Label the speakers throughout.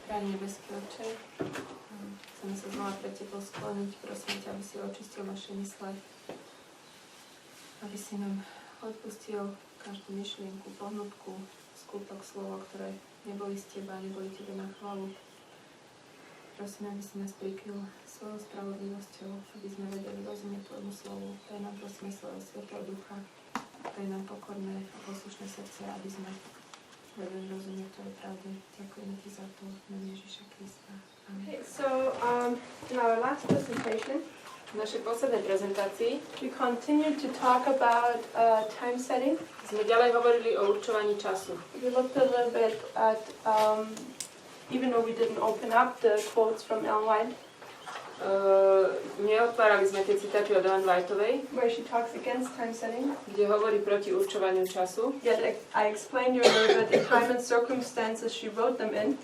Speaker 1: Drahý nebeský Otče, chceme sa znova pre Tebou skloniť, prosím ťa, aby si očistil naše mysle, aby si nám odpustil každú myšlienku, pohnutku, skutok, slovo, ktoré neboli z Teba, neboli Tebe na chválu. Prosím, aby si nás prikryl svojou spravodlivosťou, aby sme vedeli rozumieť Tvojmu slovu. Daj nám prosím svojho Svätého Ducha, daj nám pokorné a poslušné srdce, aby sme vedeli rozumieť Tvojej pravde. Ďakujeme Ti za to, v mene Ježiša Krista. Amen.
Speaker 2: Okay, so in our last presentation,
Speaker 1: V našej poslednej prezentácii
Speaker 2: we continued to talk about time setting.
Speaker 1: sme ďalej hovorili o určovaní času.
Speaker 2: We looked a little bit at, even though we didn't open up the quotes from Ellen White,
Speaker 1: Neotvárali sme tie citáty od Ellen Whiteovej,
Speaker 2: where she talks against time setting.
Speaker 1: kde hovorí proti určovaniu času.
Speaker 2: Yet I explained to you a little bit the time and circumstances she wrote them in,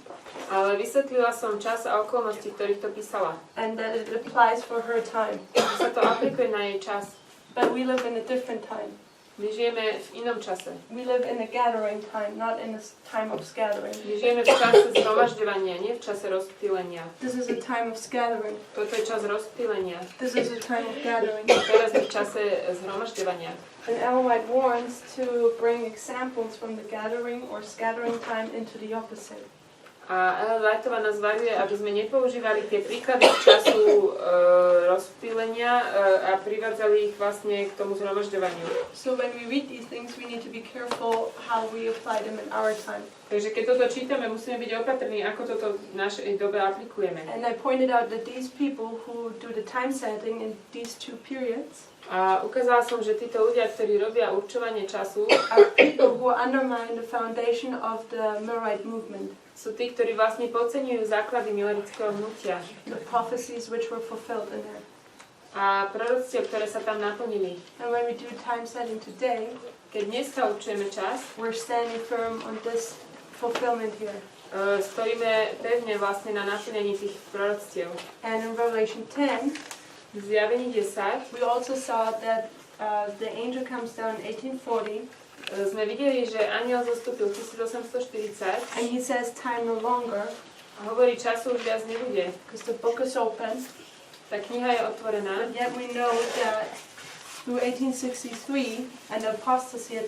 Speaker 1: Ale vysvetlila som čas a okolnosti, ktorých to písala.
Speaker 2: and that it applies for her time.
Speaker 1: Že sa to aplikuje na jej čas.
Speaker 2: But we live in a different time.
Speaker 1: My žijeme v inom čase.
Speaker 2: We live in a gathering time, not in a time of scattering.
Speaker 1: My žijeme v čase zhromažďovania, nie v čase rozptýlenia.
Speaker 2: This is a time of scattering.
Speaker 1: Toto je čas rozptýlenia.
Speaker 2: This is a time of gathering.
Speaker 1: Teraz sme v čase zhromažďovania.
Speaker 2: And Ellen White warns to bring examples from the gathering or scattering time into the opposite.
Speaker 1: A Ellen Whiteová nás varuje, aby sme nepoužívali tie príklady z času rozptýlenia a privádzali ich vlastne k tomu zhromažďovaniu.
Speaker 2: So when we read these things, we need to be careful how we apply them in our time.
Speaker 1: Takže keď toto čítame, musíme byť opatrní, ako toto v našej dobe aplikujeme.
Speaker 2: And I pointed out that these people who do the time setting in these two periods
Speaker 1: A ukázala som, že títo ľudia, ktorí robia určovanie času,
Speaker 2: are people who undermine the foundation of the Millerite movement,
Speaker 1: sú tí, ktorí vlastne podceňujú základy milerického hnutia
Speaker 2: the prophecies which were fulfilled in there.
Speaker 1: a proroctiev, ktoré sa tam naplnili.
Speaker 2: And when we do time setting today,
Speaker 1: Keď dneska určujeme čas,
Speaker 2: we're standing firm on this fulfillment here.
Speaker 1: stojíme pevne vlastne na naplnení tých proroctiev.
Speaker 2: And in Revelation 10,
Speaker 1: V Zjavení 10
Speaker 2: we also saw that the angel comes down in 1840,
Speaker 1: sme videli, že anjel zostúpil 1840
Speaker 2: and he says time no longer,
Speaker 1: a hovorí, času už viac nebude.
Speaker 2: because the book is open.
Speaker 1: Tá kniha je otvorená.
Speaker 2: But yet we know that through 1863 and the apostasy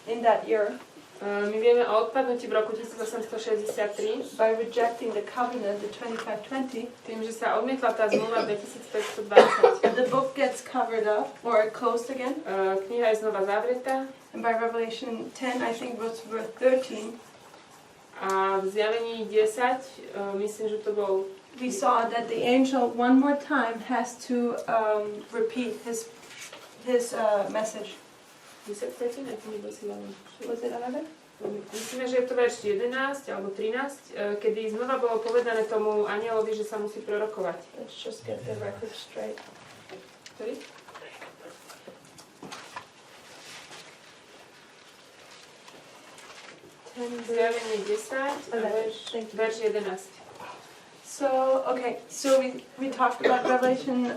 Speaker 2: in that year,
Speaker 1: My vieme o odpadnutí v roku 1863
Speaker 2: by rejecting the covenant, the 2520,
Speaker 1: tým, že sa odmietla tá zmluva 2520.
Speaker 2: the book gets covered up or closed again.
Speaker 1: Kniha je znova zavretá
Speaker 2: And by Revelation 10, I think verse 13,
Speaker 1: a v Zjavení 10, myslím, že to bol
Speaker 2: we saw that the angel one more time has to repeat his message.
Speaker 1: 10, 13, ako mi dosílalo.
Speaker 2: Was it 11?
Speaker 1: Myslíme, že je to verš 11 alebo 13, kedy znova bolo povedané tomu anjelovi, že sa musí prorokovať.
Speaker 2: Let's just get the record straight.
Speaker 1: Ktorý? Zjavenie 10 a verš 11.
Speaker 2: So, okay, so we talked about Revelation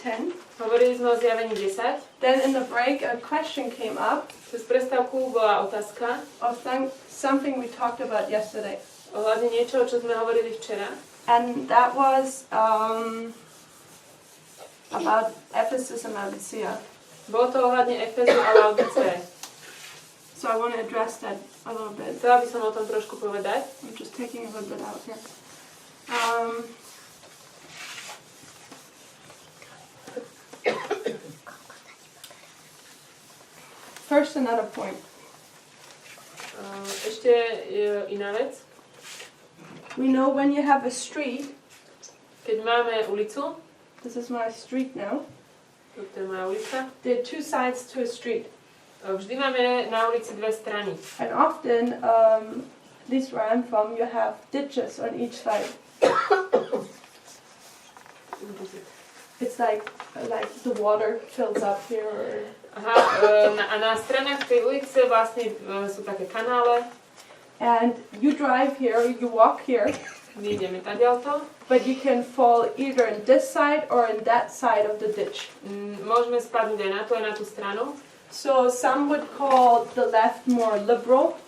Speaker 2: 10.
Speaker 1: Hovorili sme o Zjavení 10.
Speaker 2: Then in the break, a question came up
Speaker 1: Cez prestávku bola otázka
Speaker 2: of something we talked about yesterday.
Speaker 1: ohľadne niečoho, čo sme hovorili včera.
Speaker 2: And that was about Ephesus and Laodicea.
Speaker 1: Bolo to ohľadne Efezu a Laodicee.
Speaker 2: So I want to address that a little bit.
Speaker 1: Chcela by som o tom trošku povedať.
Speaker 2: I'm just taking a little bit out here. First, another point.
Speaker 1: Ešte iná vec.
Speaker 2: We know when you have a street,
Speaker 1: Keď máme ulicu,
Speaker 2: this is my street now,
Speaker 1: toto je moja ulica,
Speaker 2: there are two sides to a street.
Speaker 1: vždy máme na ulici dve strany.
Speaker 2: And often, at least where I'm from, you have ditches on each side. It's like the water fills up here.
Speaker 1: Aha, a na stranách tej ulice vlastne sú také kanále.
Speaker 2: And you drive here, you walk here,
Speaker 1: My ideme tadiaľto.
Speaker 2: but you can fall either in this side or in that side of the ditch.
Speaker 1: Môžeme spadnúť aj na tú stranu.
Speaker 2: So some would call the left more liberal,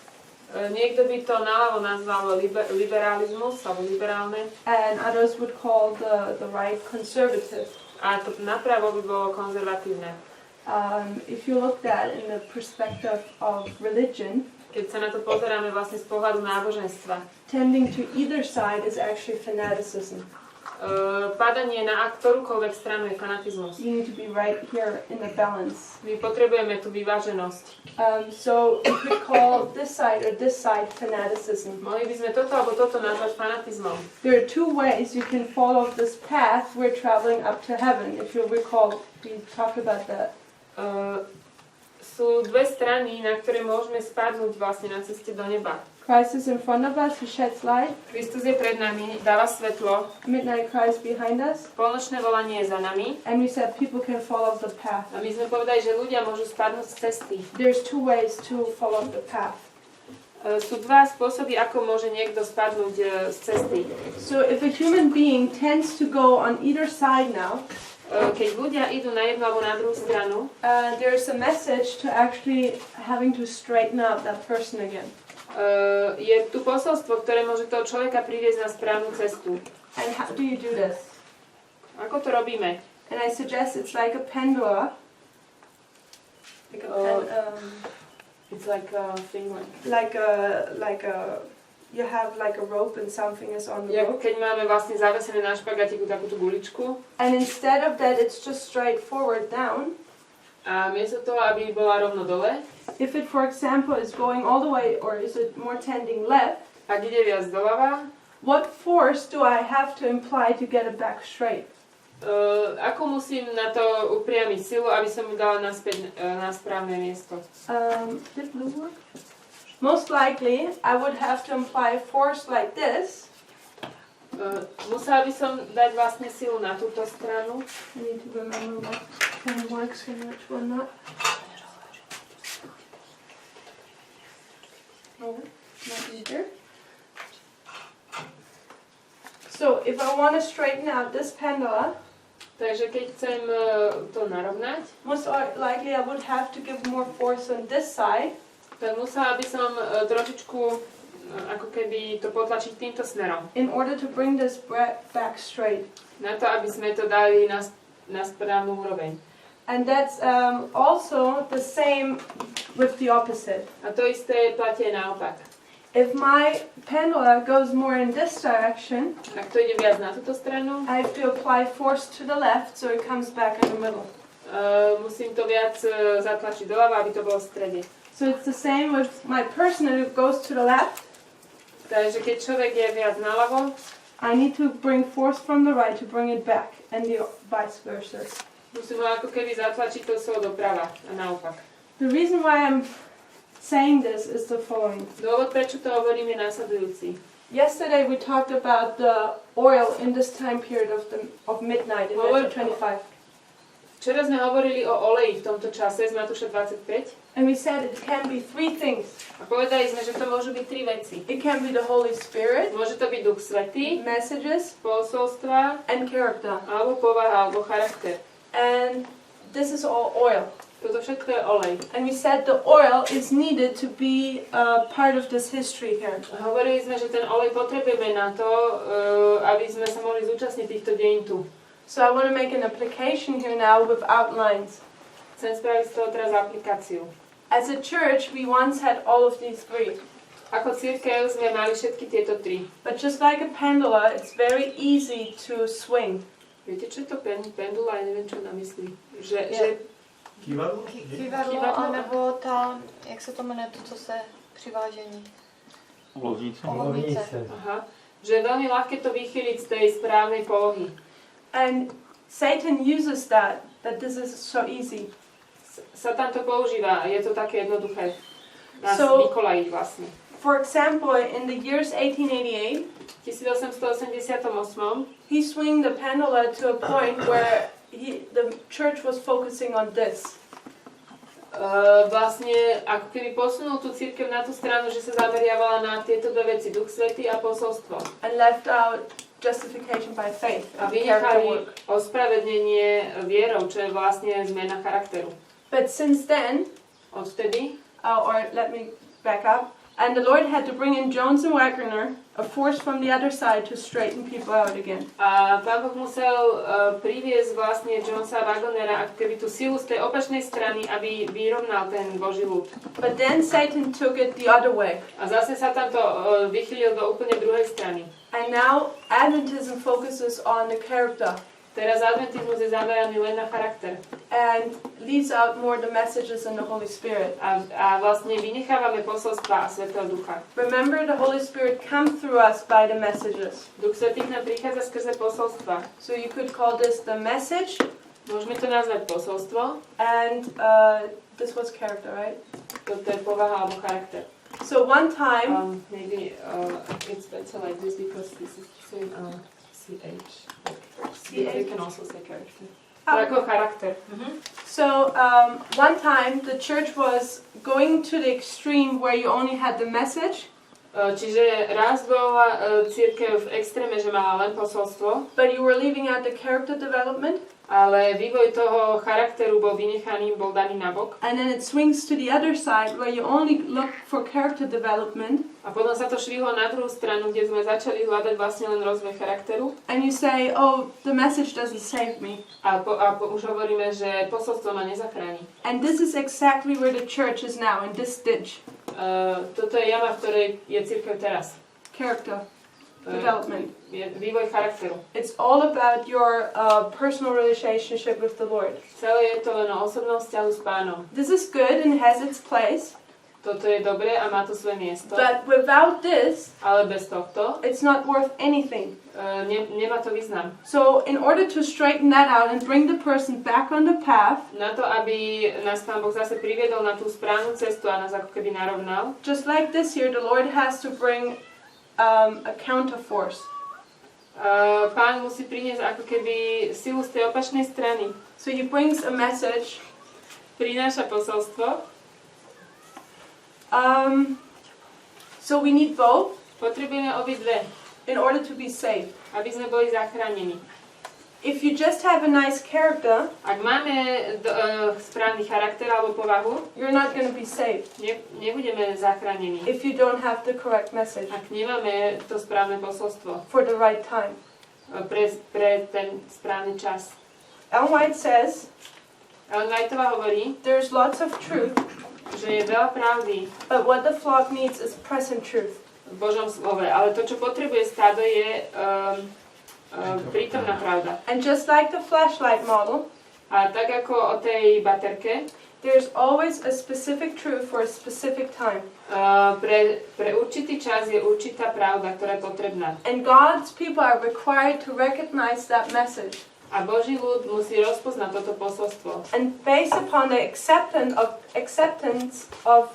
Speaker 1: Niekto by to naľavo nazval liberalizmus, alebo liberálne.
Speaker 2: And others would call the right conservative.
Speaker 1: A to napravo by bolo konzervatívne.
Speaker 2: If you look at in the perspective of religion,
Speaker 1: Keď sa na to pozeráme vlastne z pohľadu náboženstva,
Speaker 2: tending to either side is actually fanaticism.
Speaker 1: Padanie na ktorúkoľvek stranu je fanatizmus.
Speaker 2: You need to be right here in the balance.
Speaker 1: My potrebujeme tú vyváženosť.
Speaker 2: So you could call this side fanaticism.
Speaker 1: Mohli by sme toto alebo toto nazvať fanatizmom.
Speaker 2: There are two ways you can follow this path we're traveling up to heaven. If you'll recall, we talked about that.
Speaker 1: Sú dve strany, na ktoré môžeme spadnúť vlastne na ceste do neba.
Speaker 2: Christ is in front of us, he sheds light.
Speaker 1: Kristus je pred nami, dáva svetlo.
Speaker 2: Midnight cry is behind us.
Speaker 1: Polnočné volanie je za nami.
Speaker 2: And we said people can follow the path.
Speaker 1: A my sme povedali, že ľudia môžu spadnúť z cesty.
Speaker 2: There's two ways to follow the path.
Speaker 1: Sú dva spôsoby, ako môže niekto spadnúť z cesty.
Speaker 2: So if a human being tends to go on either side now,
Speaker 1: keď ľudia idú na jednu alebo na druhú stranu,
Speaker 2: there's a message to actually having to straighten out that person again.
Speaker 1: Je tu posolstvo, ktoré môže toho človeka priviesť na správnu cestu.
Speaker 2: And how do you do this?
Speaker 1: Ako to robíme?
Speaker 2: And I suggest it's like a pendulum.
Speaker 1: It's like a thing like
Speaker 2: you have like a rope and something is on the rope.
Speaker 1: Keď máme vlastne zavesené na špagatiku takúto guličku.
Speaker 2: And instead of that, it's just straight forward down.
Speaker 1: A miesto toho, aby bola rovno dole.
Speaker 2: If it, for example, is going all the way, or is it more tending left?
Speaker 1: Ak ide viac doľava.
Speaker 2: What force do I have to imply to get it back straight?
Speaker 1: Ako musím na to upriamiť silu, aby som ju dala naspäť na správne miesto?
Speaker 2: Did blue work? Most likely, I would have to imply a force like this.
Speaker 1: Musela by som dať vlastne silu na túto stranu.
Speaker 2: I need to remember what one works and which one not. No, not either. So, if I want to straighten out this pendulum,
Speaker 1: takže keď chcem to narovnať,
Speaker 2: most likely I would have to give more force on this side.
Speaker 1: Tak musela by som trošičku ako keby to potlačiť týmto smerom.
Speaker 2: In order to bring this back straight.
Speaker 1: Na to, aby sme to dali na správnu úroveň.
Speaker 2: And that's also the same with the opposite.
Speaker 1: A to isté platí naopak.
Speaker 2: If my pendulum goes more in this direction,
Speaker 1: ak to ide viac na túto stranu,
Speaker 2: I have to apply force to the left so it comes back in the middle.
Speaker 1: Musím to viac zatlačiť doľava, aby to bolo v strede.
Speaker 2: So it's the same with my person who goes to the left.
Speaker 1: Takže keď človek je viac naľavo,
Speaker 2: I need to bring force from the right to bring it back, and the vice versa.
Speaker 1: musím ho ako keby zatlačiť to slovo doprava a naopak.
Speaker 2: The reason why I'm saying this is the following.
Speaker 1: Dôvod, prečo to hovorím, je následujúci.
Speaker 2: Yesterday we talked about the oil in this time period of midnight in Matthew 25.
Speaker 1: Včera sme hovorili o oleji v tomto čase z Matúša 25.
Speaker 2: And we said it can be three things.
Speaker 1: A povedali sme, že to môžu byť tri veci.
Speaker 2: It can be the Holy Spirit,
Speaker 1: Môže to byť Duch Svätý,
Speaker 2: messages,
Speaker 1: posolstva,
Speaker 2: and character.
Speaker 1: alebo povaha, alebo charakter.
Speaker 2: And this is all oil.
Speaker 1: Toto všetko je olej.
Speaker 2: And we said the oil is needed to be part of this history here.
Speaker 1: Hovorili sme, že ten olej potrebujeme na to, aby sme sa mohli zúčastniť týchto dejín tu.
Speaker 2: So I want to make an application here now with outlines.
Speaker 1: Chcem spraviť z toho teraz aplikáciu.
Speaker 2: As a church, we once had all of these three.
Speaker 1: Ako cirkev sme mali všetky tieto tri.
Speaker 2: But just like a pendulum, it's very easy to swing.
Speaker 1: Viete, čo je to pendula? Ja neviem, čo na myslí.
Speaker 3: Kývadlo?
Speaker 4: Kývadlo, anebo ta, jak se to jmenuje, to, co se přivážení.
Speaker 3: Olovnice.
Speaker 1: Aha. Že je veľmi ľahké to vychyliť z tej správnej polohy.
Speaker 2: And Satan uses that this is so easy.
Speaker 1: Satan to používa, je to také jednoduché. Nás vykolajiť vlastne.
Speaker 2: For example, in the years 1888,
Speaker 1: 1888,
Speaker 2: he swung the pendulum to a point where the church was focusing on this.
Speaker 1: Vlastne ako keby posunul tú cirkev na tú stranu, že sa zameriavala na tieto dve veci, Duch Svätý a posolstvo.
Speaker 2: And left out justification by faith.
Speaker 1: A vynechali ospravedlnenie vierou, čo je vlastne zmena charakteru.
Speaker 2: But since then,
Speaker 1: odtedy,
Speaker 2: or let me back up, And the Lord had to bring in Jones and Wagner, a force from the other side, to straighten people out again.
Speaker 1: A Pán Boh musel priviesť vlastne Jonesa a Wagnera ako keby tú silu z tej opačnej strany, aby vyrovnal ten Boží ľud.
Speaker 2: But then Satan took it the other way.
Speaker 1: A zase sa tam to vychýlil do úplne druhej strany.
Speaker 2: And now Adventism focuses on the character
Speaker 1: Teraz adventizmus je zameraný len na charakter.
Speaker 2: and leaves out more the messages and the Holy Spirit.
Speaker 1: A vlastne vynechávame posolstva a Svätého Ducha.
Speaker 2: Remember, the Holy Spirit comes through us by the messages.
Speaker 1: Duch Svätý nám prichádza skrze posolstva.
Speaker 2: So you could call this the message,
Speaker 1: Môžeme to nazvať posolstvo.
Speaker 2: and this was character, right?
Speaker 1: Toto je povaha alebo charakter.
Speaker 2: So one time,
Speaker 1: Maybe it's better like this because this is the same CH. You can also say character. Ako charakter.
Speaker 2: So one time the church was going to the extreme where you only had the message,
Speaker 1: Čiže raz bola církev v extréme, že mala len posolstvo,
Speaker 2: but you were leaving out the character development.
Speaker 1: ale vývoj toho charakteru bol vynechaný, bol daný nabok.
Speaker 2: And then it swings to the other side where you only look for character development.
Speaker 1: A potom sa to švihlo na druhú stranu, kde sme začali hľadať vlastne len rozvoj charakteru.
Speaker 2: And you say, oh, the message doesn't save me.
Speaker 1: A už hovoríme, že posolstvo ma nezachráni.
Speaker 2: And this is exactly where the church is now, in this ditch.
Speaker 1: Toto je jama, v ktorej je cirkev teraz.
Speaker 2: Character development.
Speaker 1: Je vývoj charakteru.
Speaker 2: It's all about your personal relationship with the Lord.
Speaker 1: Celé je to len o osobnom vzťahu s Pánom.
Speaker 2: This is good and has its place.
Speaker 1: Toto je dobré a má to svoje miesto.
Speaker 2: But without this,
Speaker 1: Ale bez tohto
Speaker 2: it's not worth anything.
Speaker 1: nemá to význam.
Speaker 2: So in order to straighten that out and bring the person back on the path,
Speaker 1: Na to, aby nás Pán Boh zase priviedol na tú správnu cestu a nás ako keby narovnal,
Speaker 2: just like this here, the Lord has to bring a counterforce.
Speaker 1: Pán musí priniesť ako keby silu z tej opačnej strany.
Speaker 2: So he brings a message.
Speaker 1: Prináša posolstvo.
Speaker 2: So we need both
Speaker 1: Potrebujeme obidve,
Speaker 2: in order to be saved.
Speaker 1: aby sme boli zachránení.
Speaker 2: If you just have a nice character,
Speaker 1: Ak máme správny charakter alebo povahu,
Speaker 2: you're not going to be saved
Speaker 1: nebudeme zachránení.
Speaker 2: if you don't have the correct message
Speaker 1: Ak nemáme to správne posolstvo
Speaker 2: for the right time.
Speaker 1: pre ten správny čas.
Speaker 2: Ellen White says,
Speaker 1: Ellen Whiteová hovorí,
Speaker 2: there's lots of truth,
Speaker 1: že je veľa pravdy
Speaker 2: but what the flock needs is present truth.
Speaker 1: v Božom slove, ale to, čo potrebuje stádo, je prítomná pravda.
Speaker 2: And just like the flashlight model,
Speaker 1: A tak ako o tej baterke,
Speaker 2: there's always a specific truth for a specific time.
Speaker 1: pre určitý čas je určitá pravda, ktorá je potrebná.
Speaker 2: And God's people are required to recognize that message.
Speaker 1: A Boží ľud musí rozpoznať toto posolstvo.
Speaker 2: And based upon the acceptance of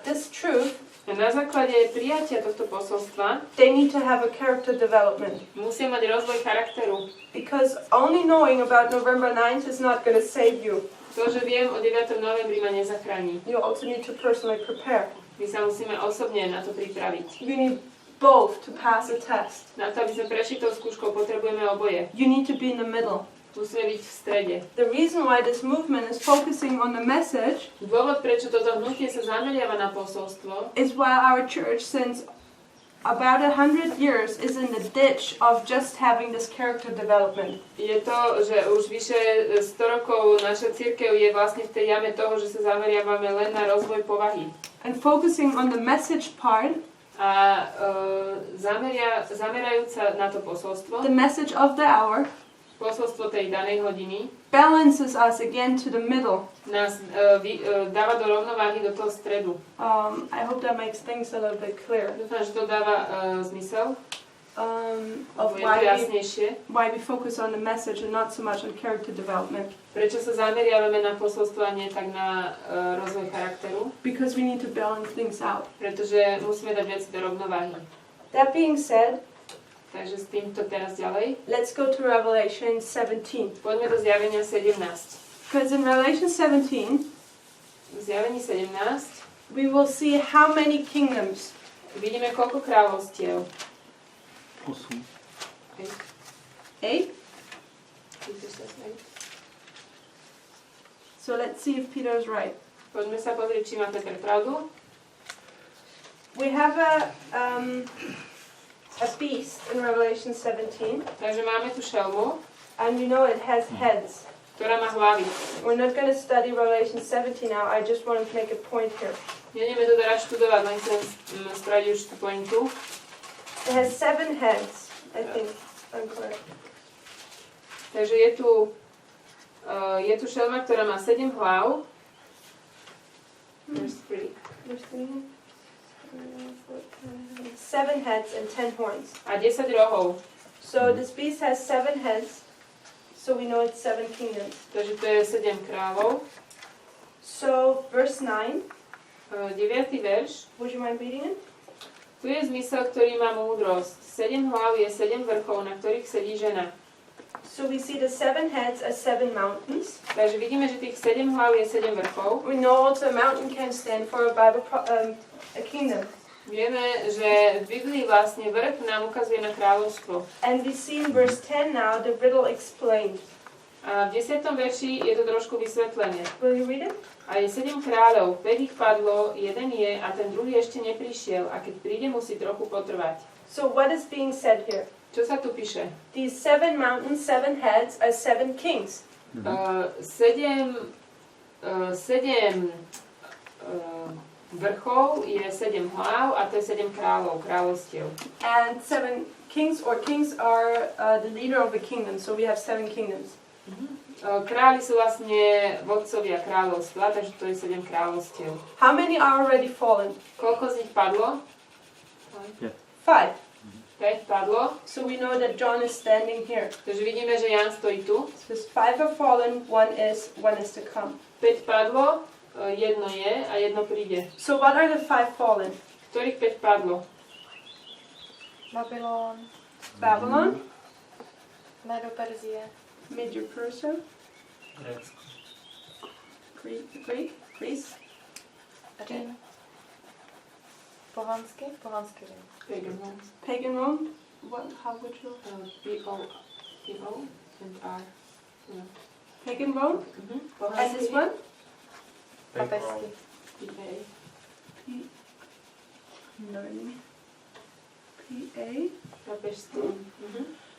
Speaker 2: this truth,
Speaker 1: A na základe prijatia tohto posolstva
Speaker 2: they need to have a character development.
Speaker 1: musia mať rozvoj charakteru.
Speaker 2: Because only knowing about November 9th is not going to save you.
Speaker 1: To, že viem o 9. novembri, ma nezachráni.
Speaker 2: You also need to personally prepare.
Speaker 1: My sa musíme osobne na to pripraviť.
Speaker 2: You need both to pass a test.
Speaker 1: Na to, aby sme prešli tou skúškou, potrebujeme oboje.
Speaker 2: You need to be in the middle.
Speaker 1: Musíme byť v strede.
Speaker 2: The reason why this movement is focusing on the message
Speaker 1: Dôvod, prečo toto hnutie sa zameriava na posolstvo,
Speaker 2: is why our church, since about 100 years, is in the ditch of just having this character development.
Speaker 1: je to, že už vyše 100 rokov naša cirkev je vlastne v tej jame toho, že sa zameriavame len na rozvoj povahy.
Speaker 2: And focusing on the message part,
Speaker 1: A zamerajúc sa na to posolstvo,
Speaker 2: the message of the hour,
Speaker 1: posolstvo tej danej hodiny,
Speaker 2: balances us again to the middle.
Speaker 1: nás dáva do rovnováhy do toho stredu.
Speaker 2: I hope that makes things a little bit clear.
Speaker 1: Dúfam, že to dáva zmysel,
Speaker 2: Of
Speaker 1: je to jasnejšie.
Speaker 2: why we focus on the message and not so much on character development.
Speaker 1: Prečo sa zameriavame na posolstvo a nie tak na rozvoj charakteru?
Speaker 2: Because we need to balance things out.
Speaker 1: Pretože musíme dať veci do rovnováhy.
Speaker 2: That being said,
Speaker 1: Takže s týmto teraz ďalej.
Speaker 2: let's go to Revelation 17.
Speaker 1: Poďme do Zjavenia 17.
Speaker 2: Because in Revelation 17,
Speaker 1: V Zjavení 17
Speaker 2: we will see how many kingdoms.
Speaker 1: vidíme koľko kráľovstiev.
Speaker 3: 8.
Speaker 2: 8? So let's see if Peter is right.
Speaker 1: Poďme sa pozrieť, či má Peter pravdu.
Speaker 2: we have a beast in Revelation 17,
Speaker 1: Takže máme tu šelmu,
Speaker 2: and we know it has heads.
Speaker 1: ktorá má hlavy.
Speaker 2: We're not going to study Revelation 17 now. I just want to make a point here.
Speaker 1: Nejdeme to teraz študovať, len chcem spraviť už tú pointu.
Speaker 2: It has 7 heads, I think. I'm correct.
Speaker 1: Takže je tu šelma, ktorá má 7 hlav. There's 3.
Speaker 2: 7 heads and 10 horns.
Speaker 1: A 10 rohov.
Speaker 2: So this beast has 7 heads. So we know it's 7 kingdoms.
Speaker 1: Takže to je 7 kráľov.
Speaker 2: So verse 9.
Speaker 1: 9. verš.
Speaker 2: Would you mind reading it?
Speaker 1: Tu je zmysel, ktorý má múdrosť. 7 hlav je 7 vrchov, na ktorých sedí žena.
Speaker 2: So we see the 7 heads as 7 mountains.
Speaker 1: Takže vidíme, že tých 7 hlav je 7 vrchov.
Speaker 2: We know also a mountain can stand for a kingdom.
Speaker 1: Vieme, že v Biblii vlastne vrch nám ukazuje na kráľovstvo.
Speaker 2: And we see in verse 10 now the riddle explained.
Speaker 1: A v 10. verši je to trošku vysvetlenie.
Speaker 2: Will you read it?
Speaker 1: A je 7 kráľov, 5 ich padlo, jeden je a ten druhý ešte neprišiel a keď príde, musí trochu potrvať.
Speaker 2: So what is being said here?
Speaker 1: Čo sa tu píše?
Speaker 2: These 7 mountains, 7 heads are 7 kings.
Speaker 1: 7 vrchov je 7 hlav a to je 7 kráľovstiev.
Speaker 2: And 7 kings are the leader of a kingdom. So we have 7 kingdoms.
Speaker 1: Králi sú vlastne vodcovia kráľovstva, takže to je 7 kráľovstiev.
Speaker 2: How many are already fallen?
Speaker 1: Koľko z nich padlo?
Speaker 2: 5.
Speaker 1: 5 padlo.
Speaker 2: So we know that John is standing here.
Speaker 1: Takže vidíme, že Ján stojí tu.
Speaker 2: So 5 are fallen, one is to come.
Speaker 1: 5 padlo, jedno je a jedno príde.
Speaker 2: So what are the 5 fallen?
Speaker 1: Ktorých 5 padlo?
Speaker 4: Babylon,
Speaker 2: Babylon,
Speaker 4: Medo-Perzie,
Speaker 2: Medo-Persia, Greece,
Speaker 4: Řím, pohanský Řím.
Speaker 2: Pagan Rome. How would you?
Speaker 1: P-O and R. No.
Speaker 2: Pagan Rome. And this one?
Speaker 4: Papežský.
Speaker 1: P-A.
Speaker 2: P-A.
Speaker 1: Papežský.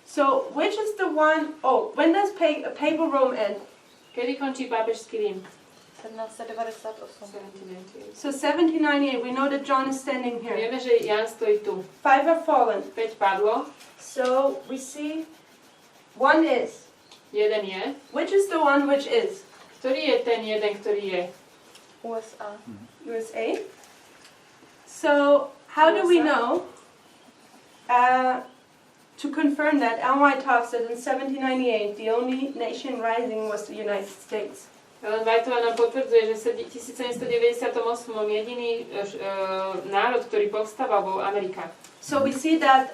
Speaker 2: So which is the one? Oh, when does Papal Rome end?
Speaker 1: Kedy končí pápežský Rím?
Speaker 4: 1798.
Speaker 1: 1798.
Speaker 2: So 1798. We know that John is standing here.
Speaker 1: Vieme, že Ján stojí tu.
Speaker 2: 5 are fallen.
Speaker 1: 5 padlo.
Speaker 2: So we see one is.
Speaker 1: Jeden je.
Speaker 2: Which is the one which is?
Speaker 1: Ktorý je ten jeden, ktorý je?
Speaker 4: USA.
Speaker 2: USA. So how do we know? To confirm that, Ellen White talks that in 1798 the only nation rising was the United States.
Speaker 1: Ellen Whiteová nám potvrdzuje, že v 1798 jediný národ, ktorý povstával, bol Amerika.
Speaker 2: So we see that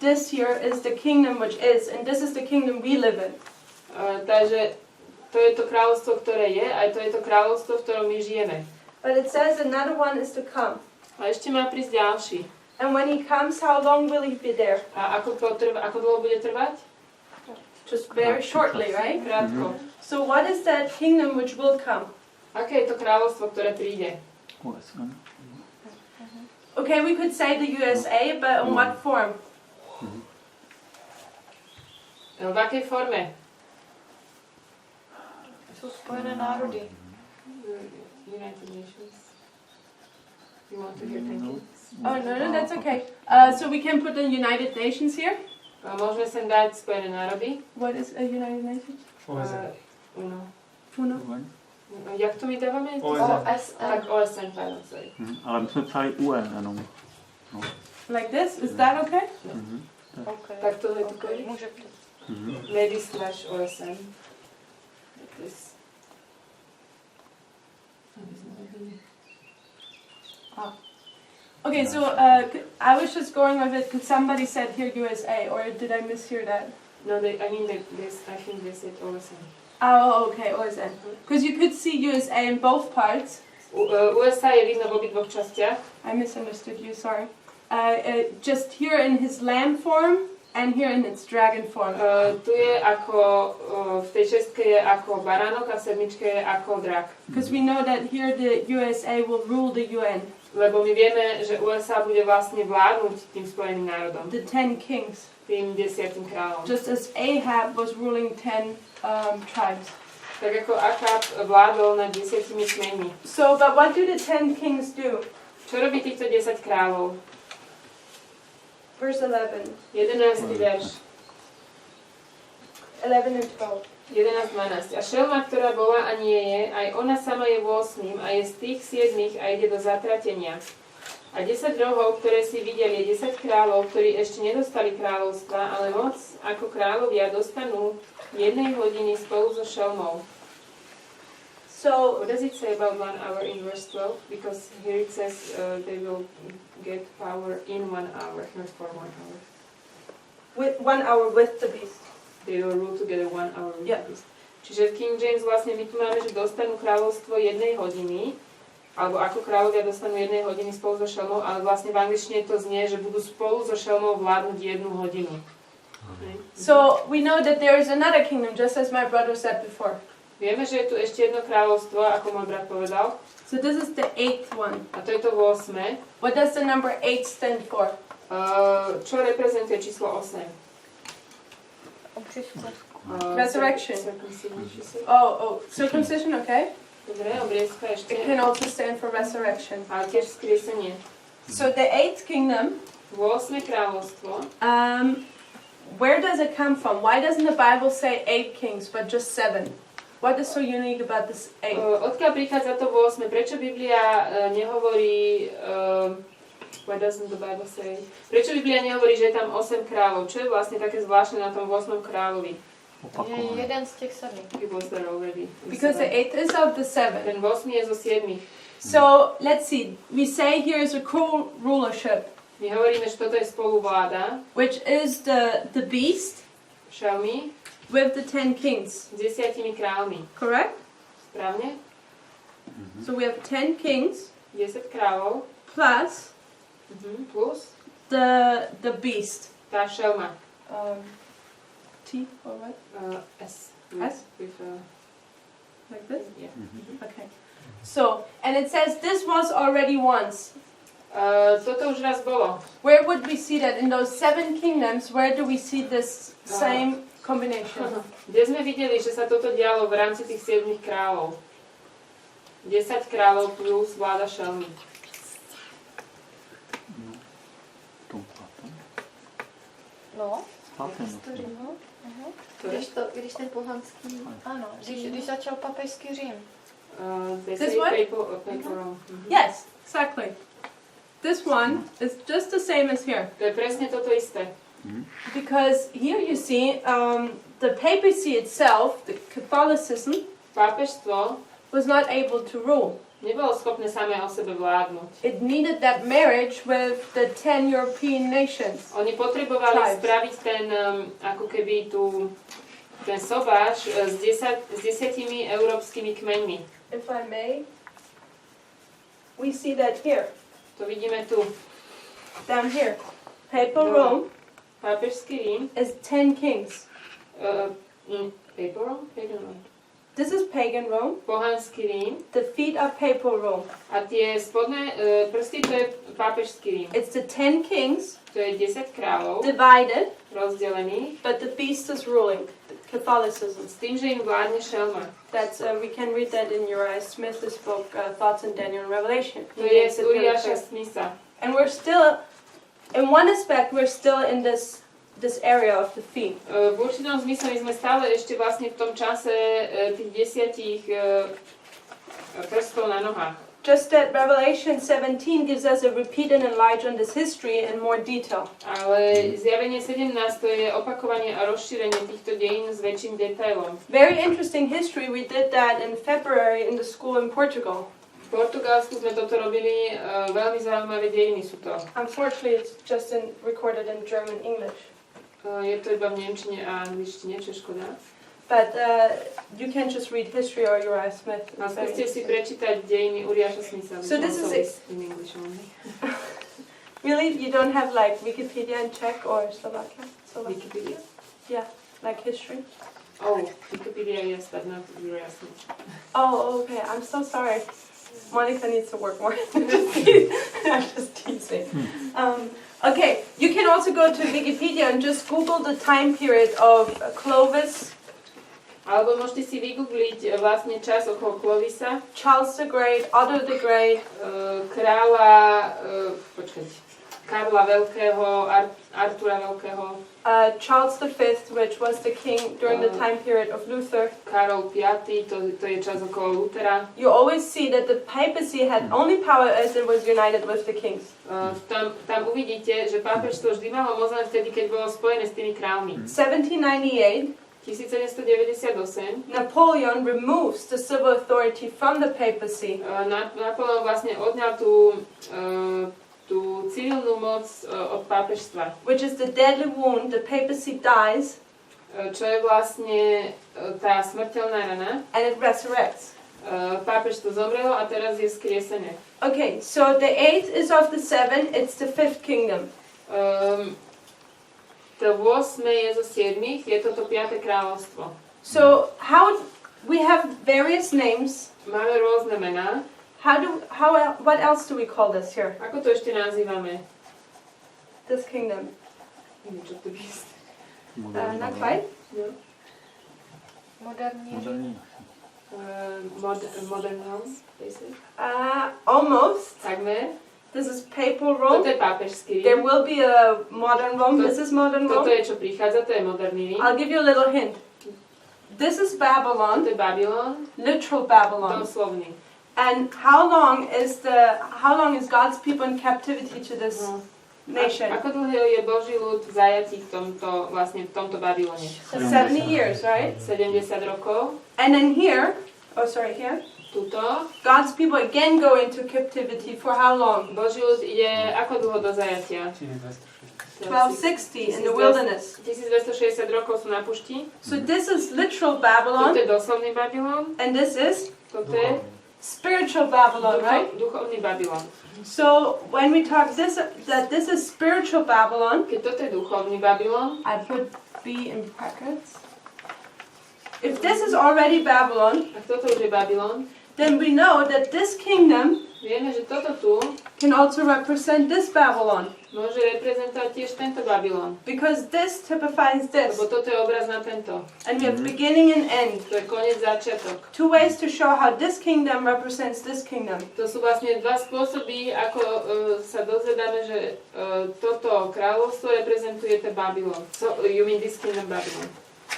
Speaker 2: this here is the kingdom which is, and this is the kingdom we live in.
Speaker 1: Takže to je to kráľovstvo, ktoré je, aj to je to kráľovstvo, v ktorom my žijeme.
Speaker 2: But it says another one is to come.
Speaker 1: A ešte má prísť ďalší.
Speaker 2: And when he comes, how long will he be there?
Speaker 1: A ako dlho bude trvať?
Speaker 2: Just very shortly, right?
Speaker 1: Krátko.
Speaker 2: So what is that kingdom which will come?
Speaker 1: Aké je to kráľovstvo, ktoré príde?
Speaker 2: Okay, we could say the USA, but in what form?
Speaker 1: V akej forme?
Speaker 4: Sú Spojené národy.
Speaker 1: United Nations. You want to hear thinking?
Speaker 2: Oh, no, that's okay. So we can put the United Nations here.
Speaker 1: Môžeme sem dať Spojené národy.
Speaker 2: What is a United Nations?
Speaker 1: Uno. Jak to my dávame?
Speaker 4: OSN.
Speaker 1: Tak OSN, pardon, sorry.
Speaker 3: Ale my jsme psali UN jenom. No.
Speaker 2: Like this? Is that okay?
Speaker 4: Okay.
Speaker 1: Tak tohle to kojí?
Speaker 4: Může být.
Speaker 1: Maybe slash OSN. Like this.
Speaker 2: Okay, so I was just going with it because somebody said here USA, or did I mishear that?
Speaker 1: No, I think they said OSN.
Speaker 2: Oh, okay, OSN. Because you could see USA in both parts.
Speaker 1: USA je vidno v obidvoch častiach.
Speaker 2: I misunderstood you, sorry. Just here in his lamb form and here in its dragon form.
Speaker 1: Tu je ako, v tej šestke je ako baránok a v sedmičke je ako drak.
Speaker 2: Because we know that here the USA will rule the UN.
Speaker 1: Lebo my vieme, že USA bude vlastne vládnuť tým Spojeným národom.
Speaker 2: The 10 kings.
Speaker 1: Tým 10 kráľom.
Speaker 2: Just as Ahab was ruling 10 tribes.
Speaker 1: Tak ako Achab vládol nad 10 kmeňmi.
Speaker 2: So, but what do the 10 kings do?
Speaker 1: Čo robí týchto 10 kráľov?
Speaker 2: Verse 11.
Speaker 1: 11. verš.
Speaker 2: 11 and 12.
Speaker 1: 11-12. A šelma, ktorá bola a nie je, aj ona sama je 8 a je z tých 7 a ide do zatratenia. A 10 rohov, ktoré si videl, je 10 kráľov, ktorí ešte nedostali kráľovstva, ale moc ako kráľovia dostanú jednej hodiny spolu so šelmou.
Speaker 2: So,
Speaker 1: What does it say about 1 hour in verse 12? Because here it says they will get power in 1 hour, not for 1 hour.
Speaker 2: with 1 hour with the beast.
Speaker 1: They will rule together 1 hour with
Speaker 2: Yeah.
Speaker 1: this. Čiže v King James vlastne my tu máme, že dostanú kráľovstvo jednej hodiny, alebo ako kráľovia dostanú jednej hodiny spolu so šelmou, ale vlastne v angličtine to znie, že budú spolu so šelmou vládnuť 1 hodinu.
Speaker 2: So, we know that there is another kingdom, just as my brother said before.
Speaker 1: Vieme, že je tu ešte jedno kráľovstvo, ako môj brat povedal,
Speaker 2: So, this is the 8th one.
Speaker 1: a to je to 8.
Speaker 2: What does the number 8 stand for?
Speaker 1: Čo reprezentuje číslo 8?
Speaker 2: Resurrection.
Speaker 1: Circumcision, či si?
Speaker 2: Circumcision, okay?
Speaker 1: Dobre, obriezka ešte.
Speaker 2: It can also stand for resurrection.
Speaker 1: A tiež vzkriesenie.
Speaker 2: So, the 8th kingdom,
Speaker 1: 8. kráľovstvo.
Speaker 2: where does it come from? Why doesn't the Bible say 8 kings, but just 7? What is so unique about this 8?
Speaker 1: Odkiaľ prichádza to 8? Prečo Biblia nehovorí... what doesn't the Bible say? Prečo Biblia nehovorí, že je tam 8 kráľov? Čo je vlastne také zvláštne na tom 8. kráľovi?
Speaker 4: Je jeden z těch 7.
Speaker 1: It was there already.
Speaker 2: Because the 8th is of the 7.
Speaker 1: Ten 8 je zo 7.
Speaker 2: So, let's see. We say here is a co-rulership,
Speaker 1: My hovoríme, že toto je spoluvláda.
Speaker 2: which is the beast
Speaker 1: Šelmy
Speaker 2: with the 10 kings.
Speaker 1: s 10 kráľmi.
Speaker 2: Correct?
Speaker 1: Správne?
Speaker 2: So we have 10 kings
Speaker 1: 10 kráľov
Speaker 2: plus
Speaker 1: plus
Speaker 2: the beast.
Speaker 1: tá šelma.
Speaker 2: T or what?
Speaker 1: S.
Speaker 2: S?
Speaker 1: With,
Speaker 2: Like this?
Speaker 1: yeah.
Speaker 2: Okay. So, and it says this was already once.
Speaker 1: Toto už raz bolo.
Speaker 2: Where would we see that? In those 7 kingdoms, where do we see this same combination?
Speaker 1: Kde sme videli, že sa toto dialo v rámci tých 7 kráľov? 10 kráľov plus vláda šelmy.
Speaker 4: No,
Speaker 5: Když ten pohanský...
Speaker 4: ano, když začal papežský Řím.
Speaker 2: This one? Yes, exactly. This one is just the same as here.
Speaker 1: To je presne toto isté.
Speaker 2: Because here you see the papacy itself, the Catholicism,
Speaker 1: Pápežstvo
Speaker 2: was not able to rule.
Speaker 1: nebolo schopné samé o sebe vládnuť.
Speaker 2: It needed that marriage with the 10 European nations.
Speaker 1: Oni potrebovali
Speaker 2: Tribes.
Speaker 1: spraviť ten, ako keby ten sobáš s 10 európskymi kmeňmi.
Speaker 2: If I may, we see that here,
Speaker 1: To vidíme tu.
Speaker 2: down here. Papal
Speaker 1: No.
Speaker 2: Rome
Speaker 1: Pápežský Rím.
Speaker 2: is 10 kings.
Speaker 1: Papal Rome? Pagan Rome.
Speaker 2: This is pagan Rome.
Speaker 1: Pohanský Rím.
Speaker 2: The feet are papal Rome.
Speaker 1: A tie spodné prsty, to je pápežský Rím.
Speaker 2: It's the 10 kings
Speaker 1: To je 10 kráľov
Speaker 2: divided,
Speaker 1: rozdelených
Speaker 2: but the beast is ruling. Catholicism.
Speaker 1: s tým, že im vládne šelma.
Speaker 2: That's we can read that in Uriah Smith's book, Thoughts on Daniel and Revelation.
Speaker 1: To
Speaker 2: He
Speaker 1: je
Speaker 2: makes
Speaker 1: z
Speaker 2: it really
Speaker 1: Uriáša
Speaker 2: clear.
Speaker 1: Smitha.
Speaker 2: And we're still, in one aspect, we're still in this area of the feet.
Speaker 1: V určitom zmysle my sme stále ešte vlastne v tom čase tých 10 prstov na nohách.
Speaker 2: Just that Revelation 17 gives us a repeat and enlarge on this history in more detail.
Speaker 1: Ale Zjavenie 17 to je opakovanie a rozšírenie týchto dejín s väčším detailom.
Speaker 2: Very interesting history. We did that in February in the school in Portugal.
Speaker 1: V Portugalsku sme toto robili, veľmi zaujímavé dejiny sú to.
Speaker 2: Unfortunately, it's just recorded in German English.
Speaker 1: Je to iba v nemčine a angličtine, čo je škoda.
Speaker 2: But you can just read history or Uriah Smith.
Speaker 1: A
Speaker 2: It's very
Speaker 1: skúste si
Speaker 2: interesting.
Speaker 1: prečítať dejiny Uriáša Smitha.
Speaker 2: So this is
Speaker 1: in English only.
Speaker 2: Really? You don't have like Wikipedia in Czech or Slovakia?
Speaker 1: Wikipedia?
Speaker 2: Yeah, like history.
Speaker 1: Oh, Wikipedia yes, but not Uriah Smith.
Speaker 2: Oh, okay. I'm so sorry. Monica needs to work more. I'm just teasing. Okay, you can also go to Wikipedia and just Google the time period of Clovis,
Speaker 6: Alebo môžete si vygoogliť vlastne čas okolo Clovisa,
Speaker 2: Charles the Great, Otto the Great,
Speaker 6: kráľa, Karla Veľkého, Artura Veľkého,
Speaker 2: Charles V, which was the king during the time period of Luther.
Speaker 6: Karol V, to je čas okolo Lutera.
Speaker 2: You always see that the papacy had only power as it was united with the kings.
Speaker 6: Tam uvidíte, že pápežstvo vždy malo moc len vtedy, keď bolo spojené s tými kráľmi.
Speaker 2: 1798,
Speaker 6: 1798
Speaker 2: Napoleon removes the civil authority from the papacy.
Speaker 6: Napoleon vlastne odňal tú civilnú moc od pápežstva.
Speaker 2: Which is the deadly wound, the papacy dies.
Speaker 6: Čo je vlastne tá smrteľná rana.
Speaker 2: And it resurrects.
Speaker 6: Pápežstvo zomrelo a teraz je skriesené.
Speaker 2: Okay, so the 8th is of the 7, it's the 5th kingdom.
Speaker 6: To 8 je zo 7, je toto 5. kráľovstvo.
Speaker 2: So how we have various names.
Speaker 6: Máme rôzne mená.
Speaker 2: What else do we call this here?
Speaker 6: Ako to ešte nazývame?
Speaker 2: This kingdom.
Speaker 6: Neviem, čo to by je.
Speaker 2: Not quite.
Speaker 6: No.
Speaker 4: Moderní.
Speaker 6: Modern Rome, basically.
Speaker 2: Almost.
Speaker 6: Takmer.
Speaker 2: This is papal Rome.
Speaker 6: Toto je pápežský Rím.
Speaker 2: There will be a modern Rome. This is modern Rome.
Speaker 6: Toto je, čo prichádza, to je moderný Rím.
Speaker 2: I'll give you a little hint. This is Babylon.
Speaker 6: To je Babylon.
Speaker 2: Literal Babylon.
Speaker 6: Doslovný.
Speaker 2: And how long is God's people in captivity to this nation?
Speaker 6: Ako dlho je Boží ľud v zajatí v tomto Babylone?
Speaker 2: 70 years, right?
Speaker 6: 70 rokov.
Speaker 2: And then here, here,
Speaker 6: Tuto.
Speaker 2: God's people again go into captivity for how long?
Speaker 6: Boží ľud ide ako dlho do zajatia?
Speaker 2: 1260 in the wilderness.
Speaker 6: 1260 rokov sú na pušti.
Speaker 2: So this is literal Babylon.
Speaker 6: Toto je doslovný Babylon.
Speaker 2: And this is
Speaker 6: Toto je
Speaker 2: spiritual Babylon, right?
Speaker 6: Duchovný Babylon.
Speaker 2: So when we talk that this is spiritual Babylon,
Speaker 6: keď toto je duchovný Babylon,
Speaker 2: I put B in brackets. If this is already Babylon,
Speaker 6: ak toto už je Babylon,
Speaker 2: then we know that this kingdom
Speaker 6: vieme, že toto tu
Speaker 2: can also represent this Babylon.
Speaker 6: Môže reprezentovať tiež tento Babylon.
Speaker 2: Because this typifies this.
Speaker 6: Lebo toto je obraz na tento.
Speaker 2: And we have beginning and end.
Speaker 6: To je koniec, začiatok.
Speaker 2: Two ways to show how this kingdom represents this kingdom.
Speaker 6: To sú vlastne dva spôsoby, ako sa dozvedáme, že toto kráľovstvo reprezentuje ten Babylon. So, you mean this kingdom Babylon?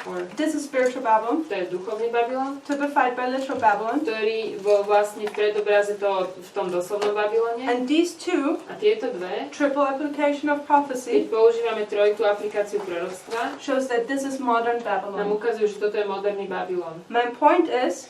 Speaker 6: Or
Speaker 2: This is spiritual Babylon,
Speaker 6: to je duchovný Babylon,
Speaker 2: typified by literal Babylon.
Speaker 6: ktorý bol vlastne v predobraze v tom doslovnom Babylone.
Speaker 2: And these two,
Speaker 6: A tieto dve,
Speaker 2: triple application of
Speaker 6: keď
Speaker 2: prophecy,
Speaker 6: používame trojitú aplikáciu proroctva,
Speaker 2: shows that this is modern
Speaker 6: nám
Speaker 2: Babylon.
Speaker 6: ukazujú, že toto je moderný Babylon.
Speaker 2: My point is